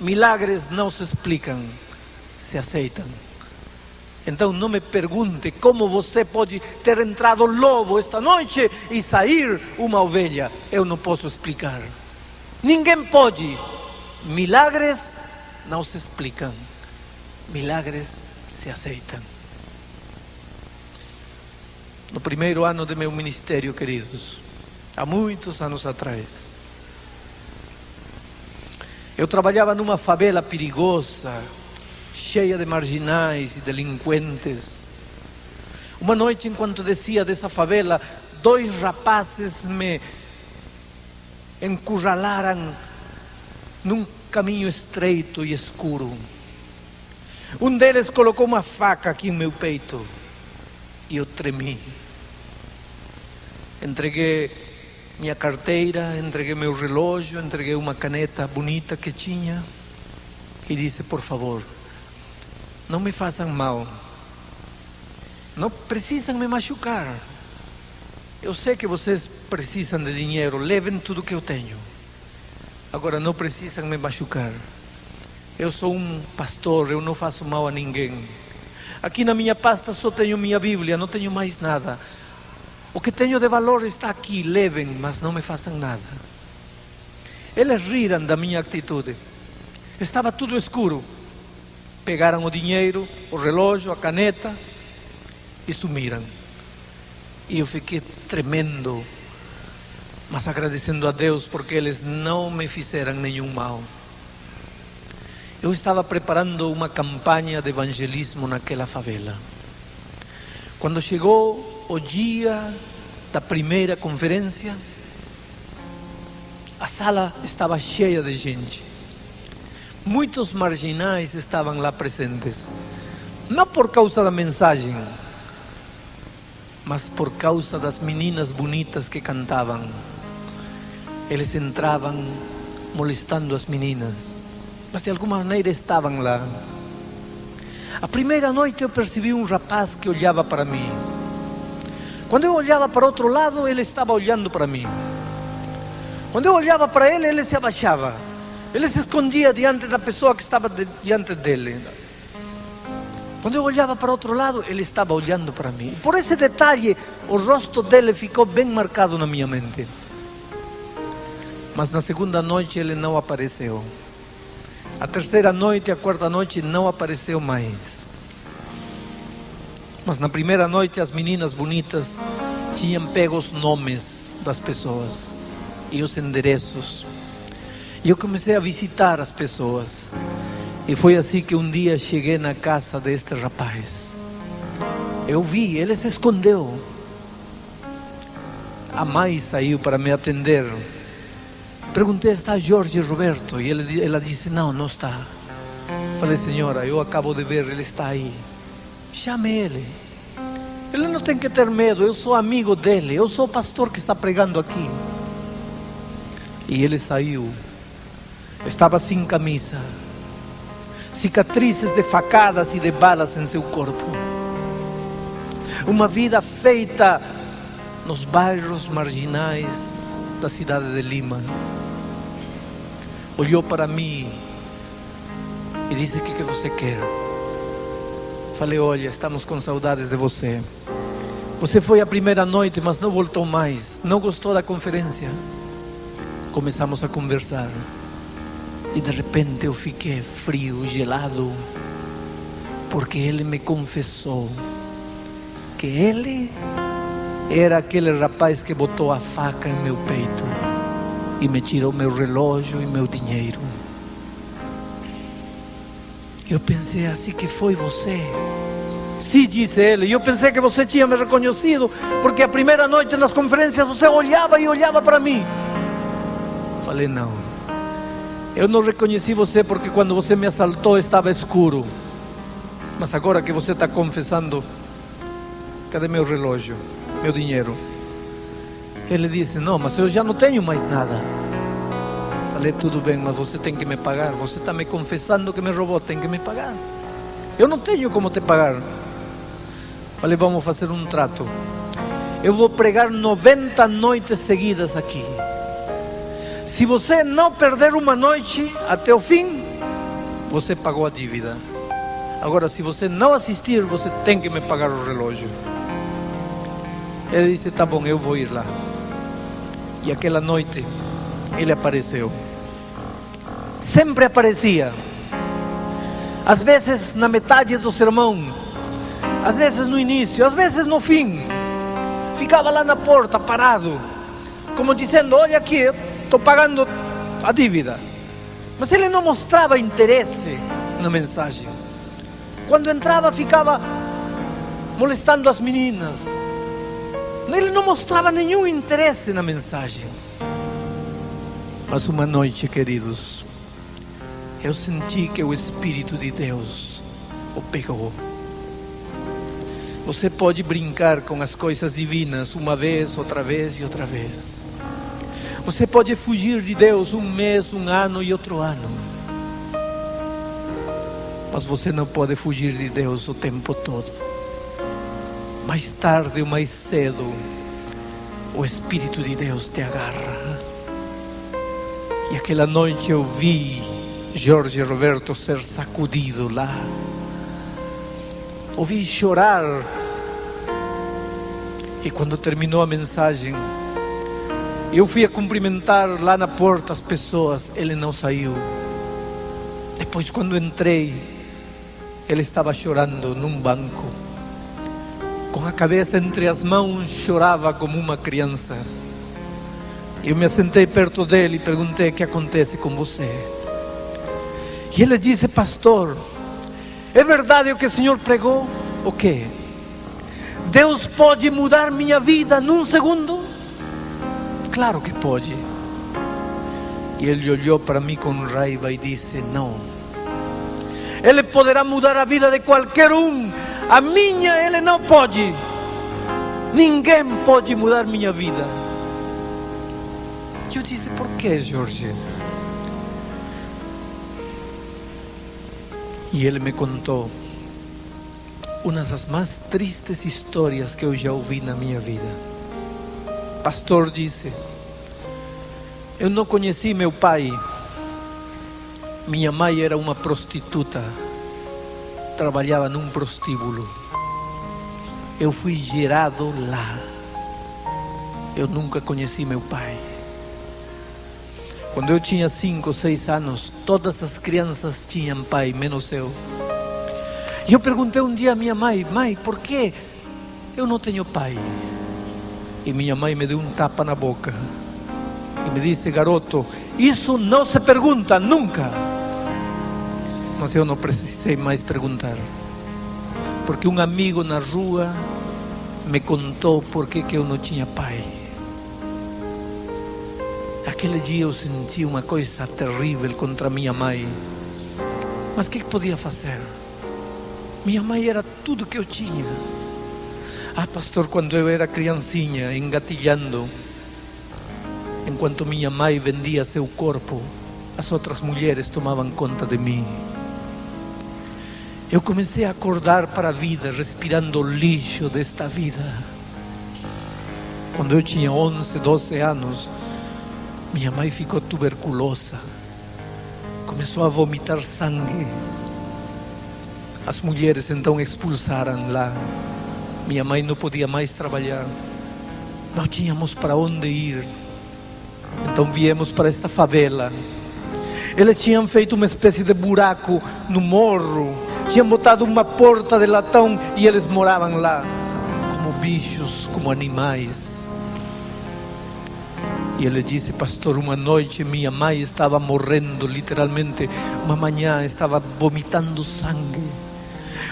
Milagres não se explicam, se aceitam. Então não me pergunte como você pode ter entrado lobo esta noite e sair uma ovelha. Eu não posso explicar. Ninguém pode. Milagres não se explicam. Milagres se aceitam. No primeiro ano de meu ministério, queridos, há muitos anos atrás, eu trabalhava numa favela perigosa, cheia de marginais e delinquentes. Uma noite, enquanto descia dessa favela, 2 rapazes me encurralaram num caminho estreito e escuro. Um deles colocou uma faca aqui no meu peito e eu tremi. Entreguei minha carteira, entreguei meu relógio, entreguei uma caneta bonita que tinha e disse: por favor, não me façam mal, não precisam me machucar. Eu sei que vocês precisam de dinheiro, levem tudo que eu tenho. Agora não precisam me machucar. Eu sou um pastor, eu não faço mal a ninguém. Aqui na minha pasta só tenho minha Bíblia, não tenho mais nada. O que tenho de valor está aqui, levem, mas não me façam nada. Eles riram da minha atitude. Estava tudo escuro. Pegaram o dinheiro, o relógio, a caneta e sumiram. E eu fiquei tremendo, mas agradecendo a Deus porque eles não me fizeram nenhum mal. Eu estava preparando uma campanha de evangelismo naquela favela. Quando chegou o dia da primeira conferência, a sala estava cheia de gente. Muitos marginais estavam lá presentes. Não por causa da mensagem, mas por causa das meninas bonitas que cantavam. Eles entravam molestando as meninas, mas de alguma maneira estavam lá. A primeira noite eu percebi um rapaz que olhava para mim. Quando eu olhava para outro lado, ele estava olhando para mim. Quando eu olhava para ele, ele se abaixava. Ele se escondia diante da pessoa que estava diante dele. Quando eu olhava para outro lado, ele estava olhando para mim. Por esse detalhe, o rosto dele ficou bem marcado na minha mente. Mas na segunda noite ele não apareceu. A terceira noite, a quarta noite não apareceu mais. Mas na primeira noite as meninas bonitas tinham pego os nomes das pessoas e os endereços. E eu comecei a visitar as pessoas. E foi assim que um dia cheguei na casa deste rapaz. Eu vi, ele se escondeu. A mãe saiu para me atender. Perguntei: está Jorge Roberto? E ela disse: não, não está. Falei: senhora, eu acabo de ver, ele está aí. Chame ele. Ele não tem que ter medo, eu sou amigo dele, eu sou o pastor que está pregando aqui. E ele saiu. Estava sem camisa, cicatrizes de facadas e de balas em seu corpo. Uma vida feita nos bairros marginais da cidade de Lima. Olhou para mim e disse: o que você quer? Falei: olha, estamos com saudades de você. Você foi a primeira noite, mas não voltou mais. Não gostou da conferência. Começamos a conversar. E de repente eu fiquei frio, gelado, porque ele me confessou que ele era aquele rapaz que botou a faca em meu peito e me tirou meu relógio e meu dinheiro. Eu pensei assim que foi você. Sim, disse ele. E eu pensei que você tinha me reconhecido, porque a primeira noite nas conferências você olhava e olhava para mim. Falei, não. Eu não reconheci você porque quando você me assaltou estava escuro. Mas agora que você está confessando, cadê meu relógio, meu dinheiro? Ele disse, não, mas eu já não tenho mais nada. Falei, tudo bem, mas você tem que me pagar. Você está me confessando que me roubou, tem que me pagar. Eu não tenho como te pagar. Falei, vamos fazer um trato. Eu vou pregar 90 noites seguidas aqui. Se você não perder uma noite até o fim, você pagou a dívida. Agora, se você não assistir, você tem que me pagar o relógio. Ele disse, tá bom, eu vou ir lá. E aquela noite, ele apareceu. Sempre aparecia. Às vezes na metade do sermão, às vezes no início, às vezes no fim. Ficava lá na porta, parado, como dizendo, olha aqui, estou pagando a dívida. Mas ele não mostrava interesse na mensagem. Quando entrava, ficava molestando as meninas. Ele não mostrava nenhum interesse na mensagem. Mas uma noite, queridos, eu senti que o Espírito de Deus o pegou. Você pode brincar com as coisas divinas uma vez, outra vez e outra vez. Você pode fugir de Deus um mês, um ano e outro ano. Mas você não pode fugir de Deus o tempo todo. Mais tarde ou mais cedo, o Espírito de Deus te agarra. E aquela noite eu vi Jorge Roberto ser sacudido lá. Ouvi chorar. E quando terminou a mensagem, eu fui a cumprimentar lá na porta as pessoas. Ele não saiu. Depois, quando entrei, ele estava chorando num banco. Com a cabeça entre as mãos, chorava como uma criança. Eu me sentei perto dele e perguntei, o que acontece com você? E ele disse, pastor, é verdade o que o senhor pregou? O quê? Deus pode mudar minha vida num segundo? Claro que pode. E ele olhou para mim com raiva e disse, não. Ele poderá mudar a vida de qualquer um. A minha ele não pode. Ninguém pode mudar minha vida. Eu disse, por que, Jorge? E ele me contou uma das mais tristes histórias que eu já ouvi na minha vida. Pastor, disse, eu não conheci meu pai. Minha mãe era uma prostituta, trabalhava num prostíbulo. Eu fui gerado lá. Eu nunca conheci meu pai. Quando eu tinha 5 ou 6 anos, todas as crianças tinham pai, menos eu. E eu perguntei um dia à minha mãe, mãe, por que eu não tenho pai? E minha mãe me deu um tapa na boca e me disse, garoto, isso não se pergunta nunca. Mas eu não precisei mais perguntar, porque um amigo na rua me contou por que eu não tinha pai. Aquele dia eu senti uma coisa terrível contra minha mãe. Mas o que podia fazer? Minha mãe era tudo que eu tinha. Ah, pastor, quando eu era criancinha, engatilhando, enquanto minha mãe vendia seu corpo, as outras mulheres tomavam conta de mim. Eu comecei a acordar para a vida, respirando o lixo desta vida. Quando eu tinha 11, 12 anos, minha mãe ficou tuberculosa. Começou a vomitar sangue. As mulheres então expulsaram lá. Minha mãe não podia mais trabalhar. Não tínhamos para onde ir. Então viemos para esta favela. Eles tinham feito uma espécie de buraco no morro. Tinham botado uma porta de latão e eles moravam lá. Como bichos, como animais. E ele disse: pastor, uma noite minha mãe estava morrendo, literalmente, uma manhã estava vomitando sangue.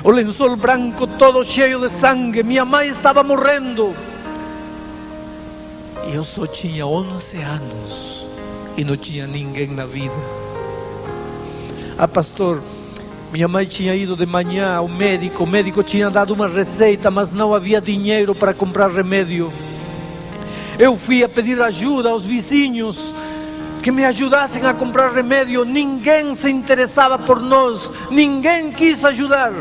O lençol branco todo cheio de sangue, minha mãe estava morrendo. E eu só tinha 11 anos e não tinha ninguém na vida. Pastor, minha mãe tinha ido de manhã ao médico, o médico tinha dado uma receita, mas não havia dinheiro para comprar remédio. Eu fui a pedir ajuda aos vizinhos que me ajudassem a comprar remédio. Ninguém se interessava por nós, ninguém quis ajudar.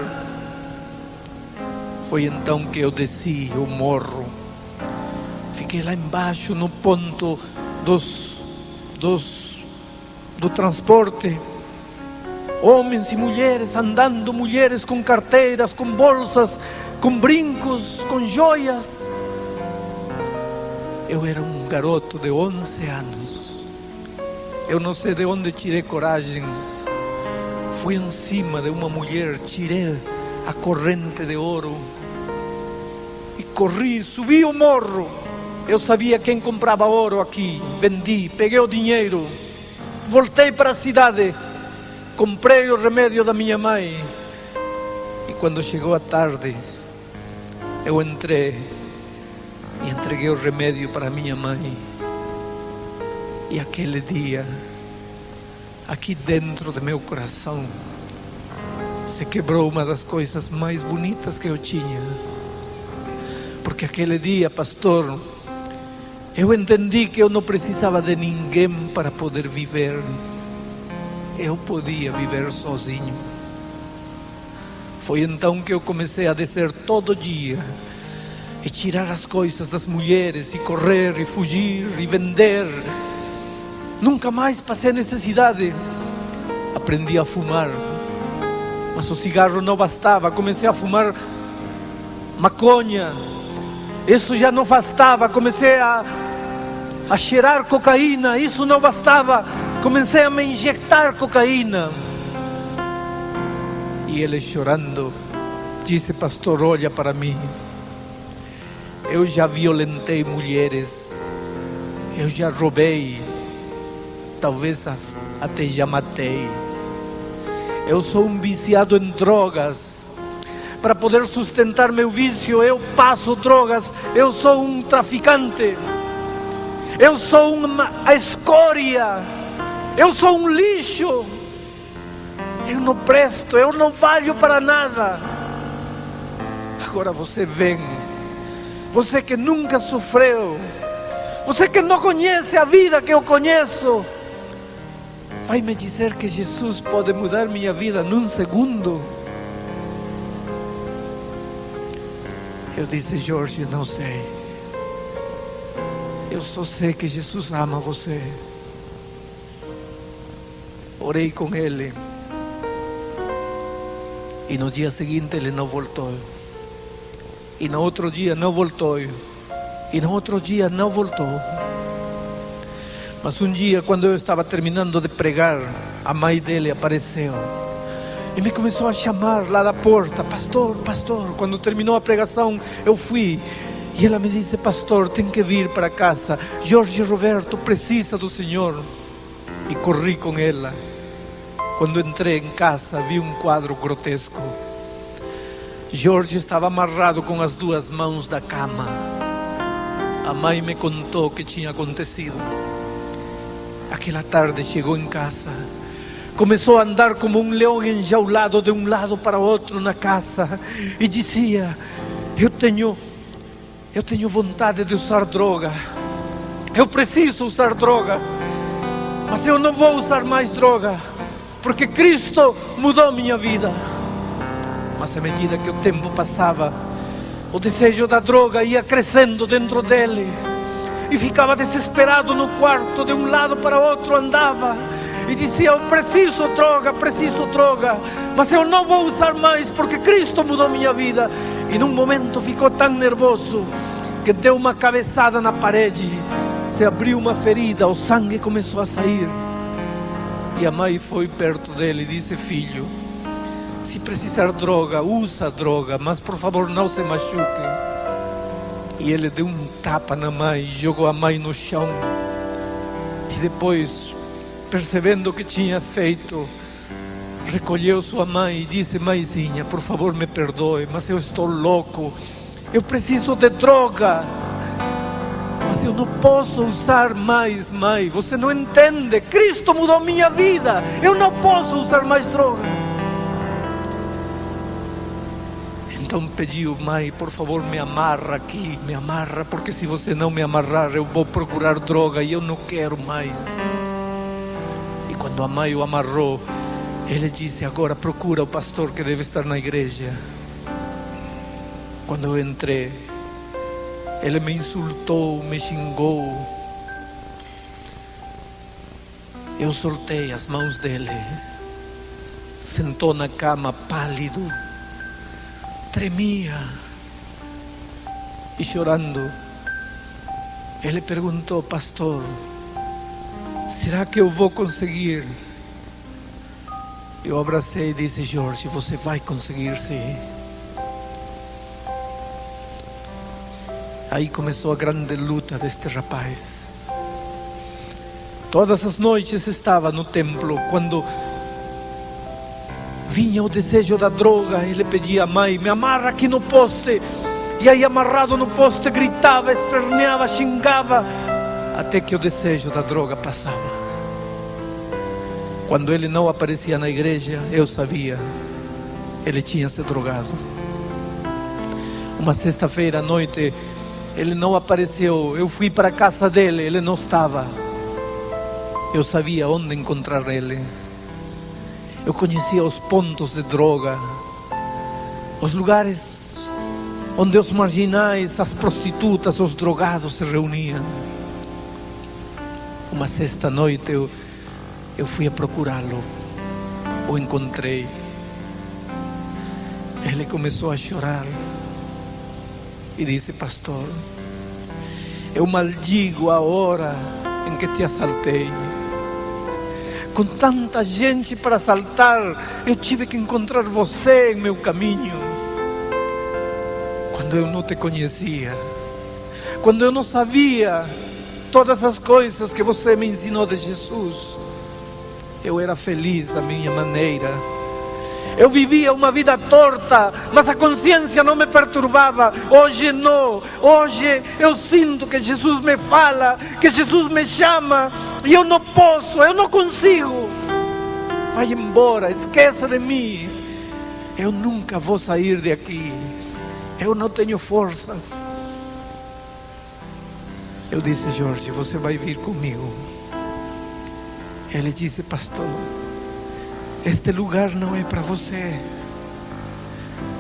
Foi então que eu desci o morro. Fiquei lá embaixo no ponto do transporte. Homens e mulheres andando, mulheres com carteiras, com bolsas, com brincos, com joias. Eu era um garoto de 11 anos. Eu não sei de onde tirei coragem. Fui em cima de uma mulher, tirei a corrente de ouro e corri, subi o morro. Eu sabia quem comprava ouro aqui. Vendi, peguei o dinheiro, voltei para a cidade, comprei o remédio da minha mãe. E quando chegou a tarde, eu entrei e entreguei o remédio para minha mãe. E aquele dia, aqui dentro do meu coração, se quebrou uma das coisas mais bonitas que eu tinha. Porque aquele dia, pastor, eu entendi que eu não precisava de ninguém para poder viver. Eu podia viver sozinho. Foi então que eu comecei a descer todo dia e tirar as coisas das mulheres e correr e fugir e vender. Nunca mais passei necessidade. Aprendi a fumar, mas o cigarro não bastava. Comecei a fumar maconha. Isso já não bastava. Comecei a cheirar cocaína. Isso não bastava. Comecei a me injetar cocaína. E ele, chorando, disse: pastor, olha para mim. Eu já violentei mulheres. Eu já roubei. Talvez até já matei. Eu sou um viciado em drogas. Para poder sustentar meu vício, eu passo drogas. Eu sou um traficante. Eu sou uma escória. Eu sou um lixo. Eu não presto, eu não valho para nada. Agora você vem. Você que nunca sofreu. Você que não conhece a vida que eu conheço. Vai me dizer que Jesus pode mudar minha vida num segundo? Eu disse: Jorge, não sei. Eu só sei que Jesus ama você. Orei com ele. E no dia seguinte ele não voltou. E no outro dia não voltou. E no outro dia não voltou. Mas um dia, quando eu estava terminando de pregar, a mãe dele apareceu e me começou a chamar lá da porta: pastor, pastor. Quando terminou a pregação, eu fui e ela me disse: pastor, tem que vir para casa. Jorge Roberto precisa do Senhor. E corri com ela. Quando entrei em casa, vi um quadro grotesco. Jorge estava amarrado com as duas mãos da cama. A mãe me contou o que tinha acontecido. Aquela tarde chegou em casa, começou a andar como um leão enjaulado de um lado para outro na casa e dizia: eu tenho vontade de usar droga, eu preciso usar droga, mas eu não vou usar mais droga, porque Cristo mudou minha vida. Mas à medida que o tempo passava, o desejo da droga ia crescendo dentro dele. E ficava desesperado no quarto, de um lado para outro andava. E dizia: eu preciso droga, mas eu não vou usar mais, porque Cristo mudou minha vida. E num momento ficou tão nervoso, que deu uma cabeçada na parede. Se abriu uma ferida, o sangue começou a sair. E a mãe foi perto dele e disse: filho, se precisar droga, usa droga, mas por favor não se machuque. E ele deu tapa na mãe, jogou a mãe no chão. E depois, percebendo o que tinha feito, recolheu sua mãe e disse: mãezinha, por favor me perdoe, mas eu estou louco, eu preciso de droga, mas eu não posso usar mais, mãe, você não entende, Cristo mudou minha vida, eu não posso usar mais droga. Então pediu: mãe, por favor me amarra aqui, me amarra, porque se você não me amarrar eu vou procurar droga e eu não quero mais. E quando a mãe o amarrou, ele disse: agora procura o pastor que deve estar na igreja. Quando eu entrei, ele me insultou, me xingou. Eu soltei as mãos dele. Sentou na cama pálido, tremia e chorando. Ele perguntou: pastor, será que eu vou conseguir? Eu abracei e disse: Jorge, você vai conseguir, sim. Aí começou a grande luta deste rapaz. Todas as noites estava no templo. Quando vinha o desejo da droga, ele pedia à mãe: me amarra aqui no poste. E aí, amarrado no poste, gritava, esperneava, xingava, até que o desejo da droga passava. Quando ele não aparecia na igreja, eu sabia, ele tinha se drogado. Uma sexta-feira à noite, ele não apareceu. Eu fui para a casa dele, ele não estava. Eu sabia onde encontrar ele. Eu conhecia os pontos de droga, os lugares onde os marginais, as prostitutas, os drogados se reuniam. Uma sexta noite eu fui a procurá-lo. O encontrei. Ele começou a chorar e disse: pastor, eu maldigo a hora em que te assaltei. Com tanta gente para assaltar, eu tive que encontrar você em meu caminho. Quando eu não te conhecia, quando eu não sabia todas as coisas que você me ensinou de Jesus, eu era feliz à minha maneira. Eu vivia uma vida torta, mas a consciência não me perturbava. Hoje não. Hoje eu sinto que Jesus me fala, que Jesus me chama, e eu não posso, eu não consigo. Vai embora, esqueça de mim. Eu nunca vou sair de aqui. Eu não tenho forças. Eu disse: Jorge, você vai vir comigo. Ele disse: pastor, este lugar não é para você.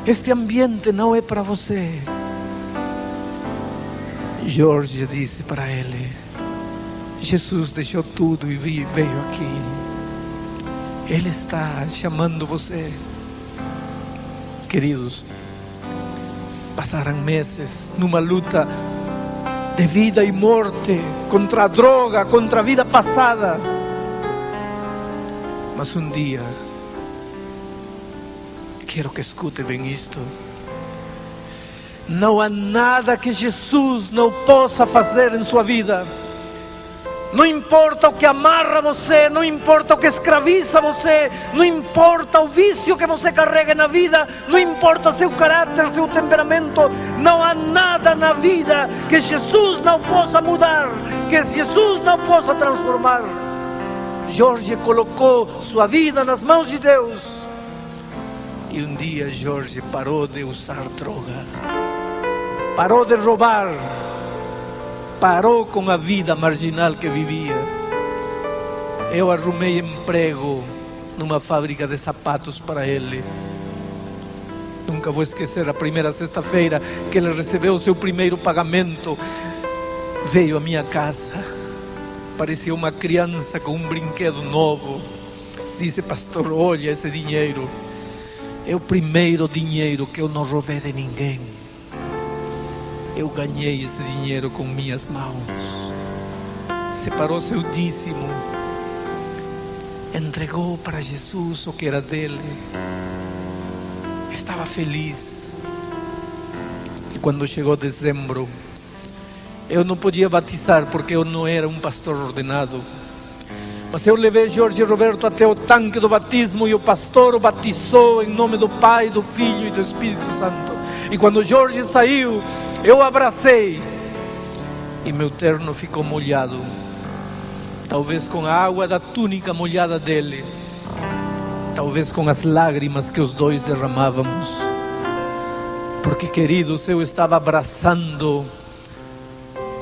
Este ambiente não é para você. Jorge disse para ele: Jesus deixou tudo e veio aqui. Ele está chamando você. Queridos, passaram meses numa luta de vida e morte, contra a droga, contra a vida passada. Mas um dia, quero que escute bem isto, não há nada que Jesus não possa fazer em sua vida. Não importa o que amarra você, não importa o que escraviza você, não importa o vício que você carrega na vida, não importa seu caráter, seu temperamento, não há nada na vida que Jesus não possa mudar, que Jesus não possa transformar. Jorge colocou sua vida nas mãos de Deus. E um dia Jorge parou de usar droga, parou de roubar, parou com a vida marginal que vivia. Eu arrumei emprego numa fábrica de sapatos para ele. Nunca vou esquecer a primeira sexta-feira que ele recebeu o seu primeiro pagamento. Veio à minha casa. Parecia uma criança com um brinquedo novo. Disse: pastor, olha esse dinheiro. É o primeiro dinheiro que eu não roubei de ninguém. Eu ganhei esse dinheiro com minhas mãos. Separou seu dízimo, entregou para Jesus o que era dele. Estava feliz. E quando chegou dezembro, Eu não podia batizar porque eu não era um pastor ordenado. Mas eu levei Jorge Roberto até o tanque do batismo e o pastor o batizou em nome do Pai, do Filho e do Espírito Santo. E quando Jorge saiu, eu abracei e meu terno ficou molhado, talvez com a água da túnica molhada dele, talvez com as lágrimas que os dois derramávamos, porque, queridos, eu estava abraçando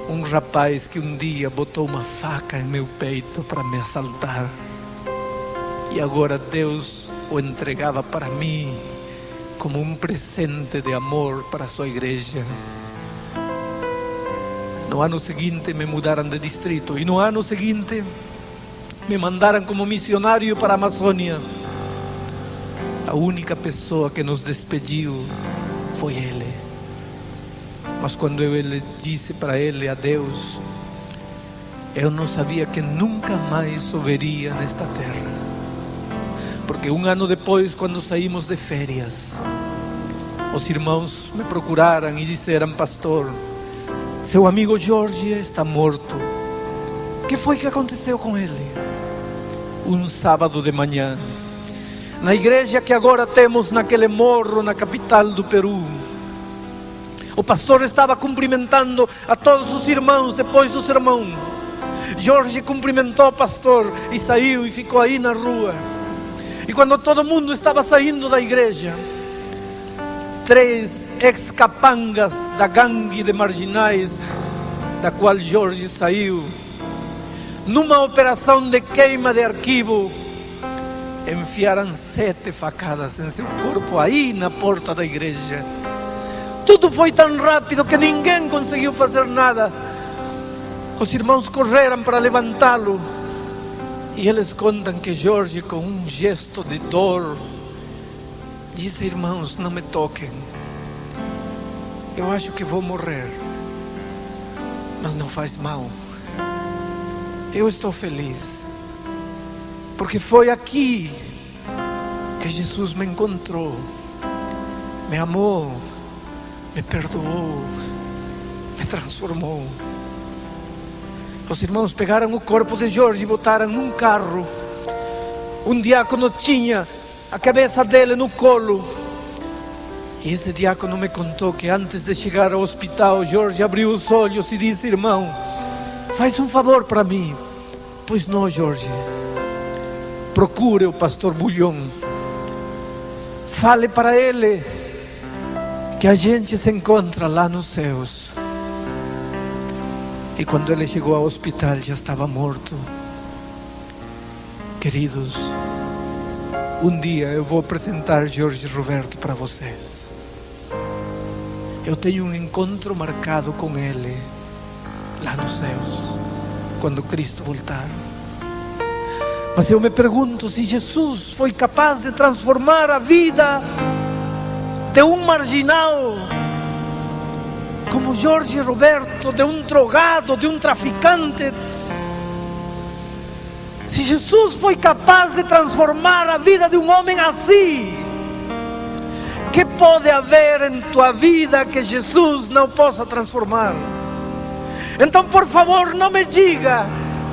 um rapaz que um dia botou uma faca em meu peito para me assaltar, e agora Deus o entregava para mim como um presente de amor para a sua igreja. No ano seguinte me mudaram de distrito, e no ano seguinte me mandaram como missionário para a Amazônia. A única pessoa que nos despediu foi ele. Mas quando eu disse para ele adeus, eu não sabia que nunca mais o veria nesta terra. Porque um ano depois, quando saímos de férias, os irmãos me procuraram e disseram: pastor, seu amigo Jorge está morto. O que foi que aconteceu com ele? Um sábado de manhã, na igreja que agora temos naquele morro na capital do Peru, o pastor estava cumprimentando a todos os irmãos depois do sermão. Jorge cumprimentou o pastor e saiu e ficou aí na rua. E quando todo mundo estava saindo da igreja, 3 ex-capangas da gangue de marginais da qual Jorge saiu, numa operação de queima de arquivo, enfiaram 7 facadas em seu corpo aí na porta da igreja. Tudo foi tão rápido que ninguém conseguiu fazer nada. Os irmãos correram para levantá-lo, e eles contam que Jorge, com um gesto de dor, disse: irmãos, não me toquem, eu acho que vou morrer, mas não faz mal, eu estou feliz, porque foi aqui que Jesus me encontrou, me amou, me perdoou, me transformou. Os irmãos pegaram o corpo de Jorge e botaram num carro. Um diácono tinha a cabeça dele no colo. E esse diácono me contou que antes de chegar ao hospital, Jorge abriu os olhos e disse: irmão, faz um favor para mim. Pois não, Jorge? Procure o pastor Bulhão. Fale para ele que a gente se encontra lá nos céus. E quando ele chegou ao hospital, já estava morto. Queridos, um dia eu vou apresentar Jorge Roberto para vocês. Eu tenho um encontro marcado com ele lá nos céus, quando Cristo voltar. Mas eu me pergunto se Jesus foi capaz de transformar a vida de um marginal como Jorge Roberto, de um drogado, de um traficante. Se Jesus foi capaz de transformar a vida de um homem assim, que pode haver em tua vida que Jesus não possa transformar? Então, por favor, não me diga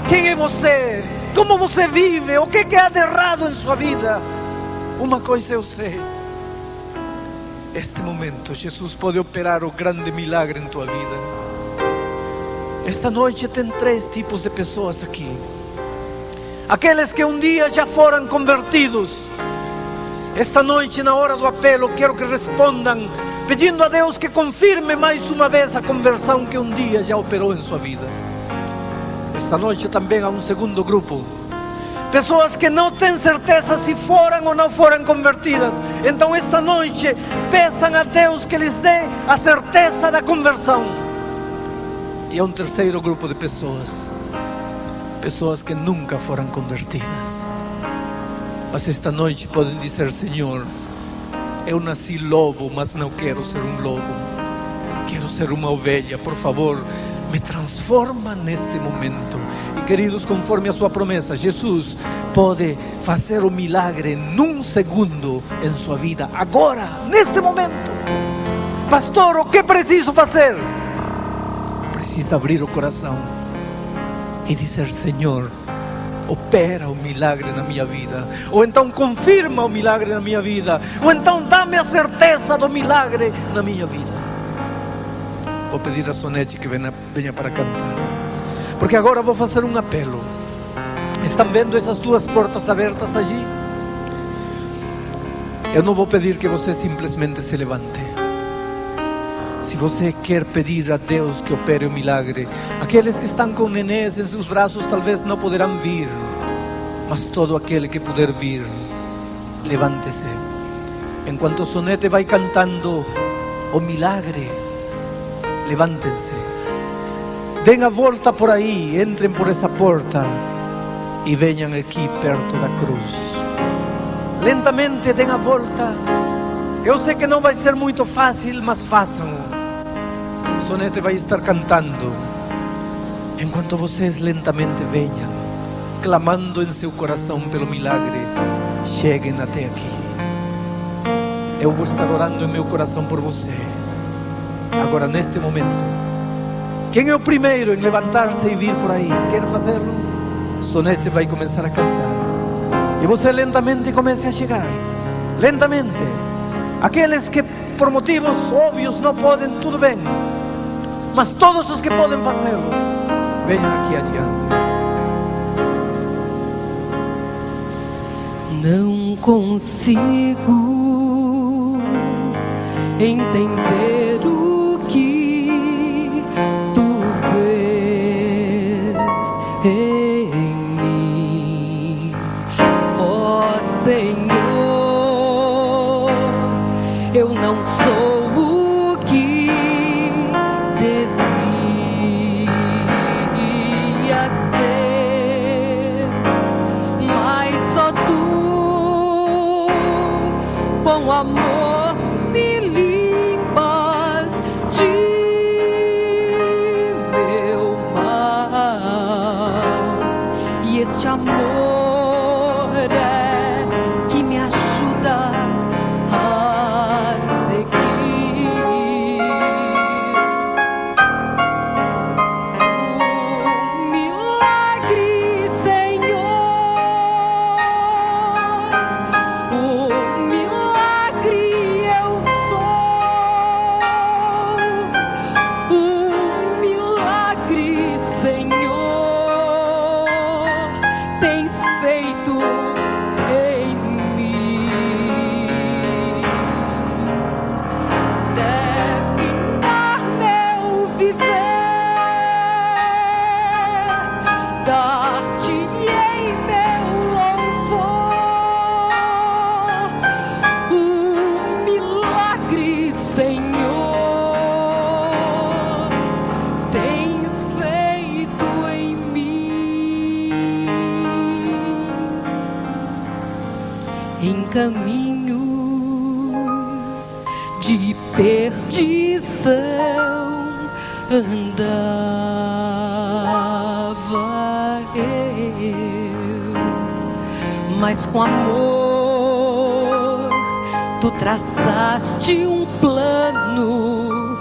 quem é você, como você vive, o que há de errado em sua vida. Uma coisa eu sei: este momento Jesus pode operar o grande milagre em tua vida. Esta noite tem 3 tipos de pessoas aqui: aqueles que um dia já foram convertidos. Esta noite, na hora do apelo, quero que respondam pedindo a Deus que confirme mais uma vez a conversão que um dia já operou em sua vida. Esta noite também há um segundo grupo: pessoas que não têm certeza se foram ou não foram convertidas. Então esta noite peçam a Deus que lhes dê a certeza da conversão. E há um terceiro grupo de pessoas que nunca foram convertidas, mas esta noite podem dizer: Senhor, eu nasci lobo, mas não quero ser um lobo, quero ser uma ovelha. Por favor, me transforma neste momento. E, queridos, conforme a sua promessa, Jesus pode fazer o milagre num segundo em sua vida, agora, neste momento. Pastor, o que preciso fazer? precisa abrir o coração e dizer: Senhor, opera o milagre na minha vida, ou então confirma o milagre na minha vida, ou então dá-me a certeza do milagre na minha vida. Vou pedir a Sonete que venha para cantar, porque agora vou fazer um apelo. Estão vendo essas duas portas abertas allí? Eu não vou pedir que você simplesmente se levante. Se você quer pedir a Deus que opere o milagre, aqueles que estão com nenês em seus braços talvez não poderão vir, mas todo aquele que puder vir, levante-se. Enquanto Sonete vai cantando o milagre, levantem-se, deem a volta por aí, entrem por essa porta e venham aqui perto da cruz. Lentamente deem a volta. Eu sei que não vai ser muito fácil, mas façam-o. Sonete vai estar cantando enquanto vocês lentamente venham, clamando em seu coração pelo milagre. Cheguem até aqui. Eu vou estar orando em meu coração por você. Agora, neste momento, quem é o primeiro em levantar-se e vir por aí? Quer fazê-lo? Sonete vai começar a cantar e você lentamente comece a chegar. Lentamente. Aqueles que por motivos óbvios não podem, tudo bem, mas todos os que podem fazê-lo, venham aqui adiante. Não consigo entender o que tu vês em mim, ó Senhor. Eu não sou o que devia ser, mas só tu, com amor, me limpas de meu mal. E este amor é que me ajuda a seguir. O milagre, Senhor, o milagre eu sou. O milagre, Senhor, tens feito em mim. Deve dar meu viver, dar-te-ei meu louvor. O milagre, Senhor, tens feito em mim. Em caminhos de perdição andava eu, mas com amor tu traçaste um plano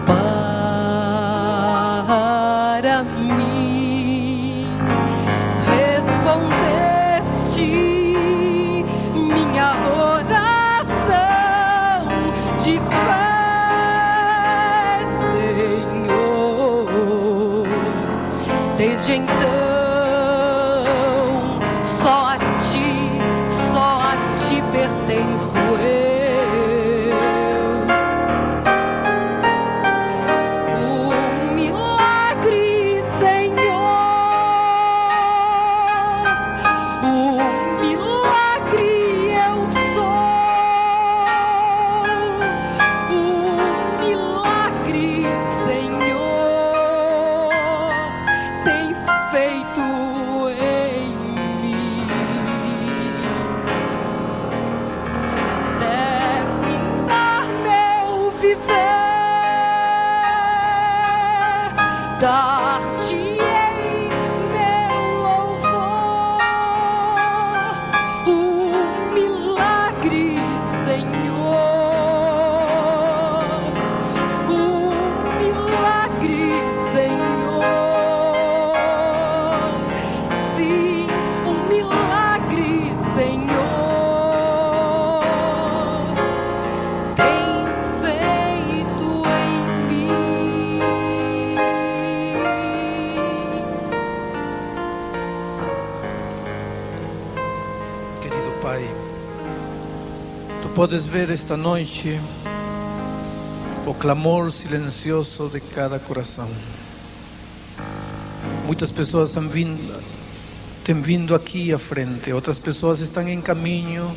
para mim. Respondeste minha oração de fé, Senhor. Desde então, só a ti pertenço eu. O milagre, Senhor, o milagre eu sou. O milagre, Senhor, tens feito em mim. Pai, Tu podes ver esta noite o clamor silencioso de cada coração. Muitas pessoas têm vindo aqui à frente, outras pessoas estão em caminho,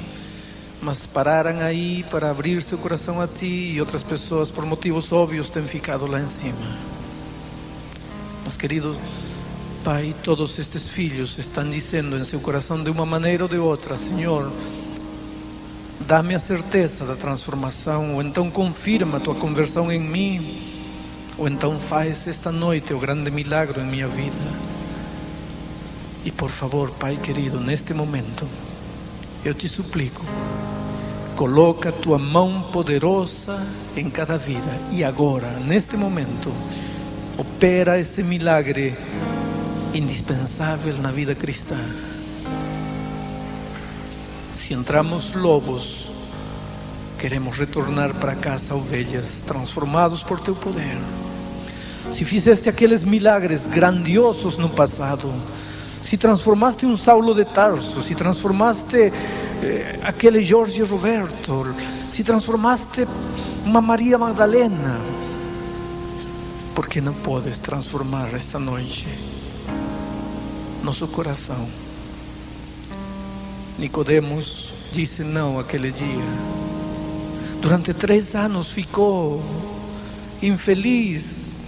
mas pararam aí para abrir seu coração a Ti, e outras pessoas, por motivos óbvios, têm ficado lá em cima. Mas, querido Pai, todos estes filhos estão dizendo em seu coração, de uma maneira ou de outra: Senhor, dá-me a certeza da transformação, ou então confirma a Tua conversão em mim, ou então faz esta noite o grande milagre em minha vida. E por favor, Pai querido, neste momento, eu te suplico, coloca a Tua mão poderosa em cada vida, e agora, neste momento, opera esse milagre indispensável na vida cristã. Se entramos lobos, queremos retornar para casa ovelhas, transformados por Teu poder. Se fizeste aqueles milagres grandiosos no passado, se transformaste um Saulo de Tarso, se transformaste aquele Jorge Roberto, se transformaste uma Maria Magdalena, por que não podes transformar esta noite nosso coração? Nicodemos disse não aquele dia. Durante 3 anos ficou infeliz.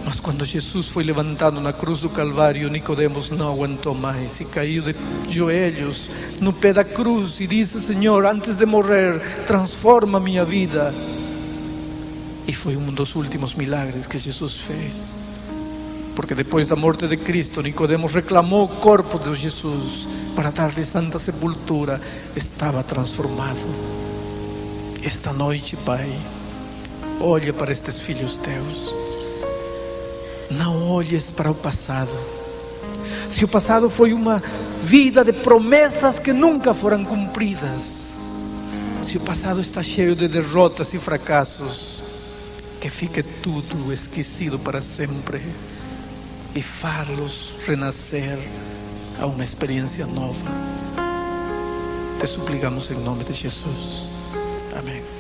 Mas quando Jesus foi levantado na cruz do Calvário, Nicodemos não aguentou mais e caiu de joelhos no pé da cruz e disse: Senhor, antes de morrer, transforma minha vida. E foi um dos últimos milagres que Jesus fez. Porque depois da morte de Cristo, Nicodemos reclamou o corpo de Jesus para dar-lhe santa sepultura. Estava transformado. Esta noite, Pai, olha para estes filhos Teus. Não olhes para o passado. Se o passado foi uma vida de promessas que nunca foram cumpridas, se o passado está cheio de derrotas e fracassos, que fique tudo esquecido para sempre e faz-los renascer a uma experiência nova. Te suplicamos em nome de Jesus. Amém.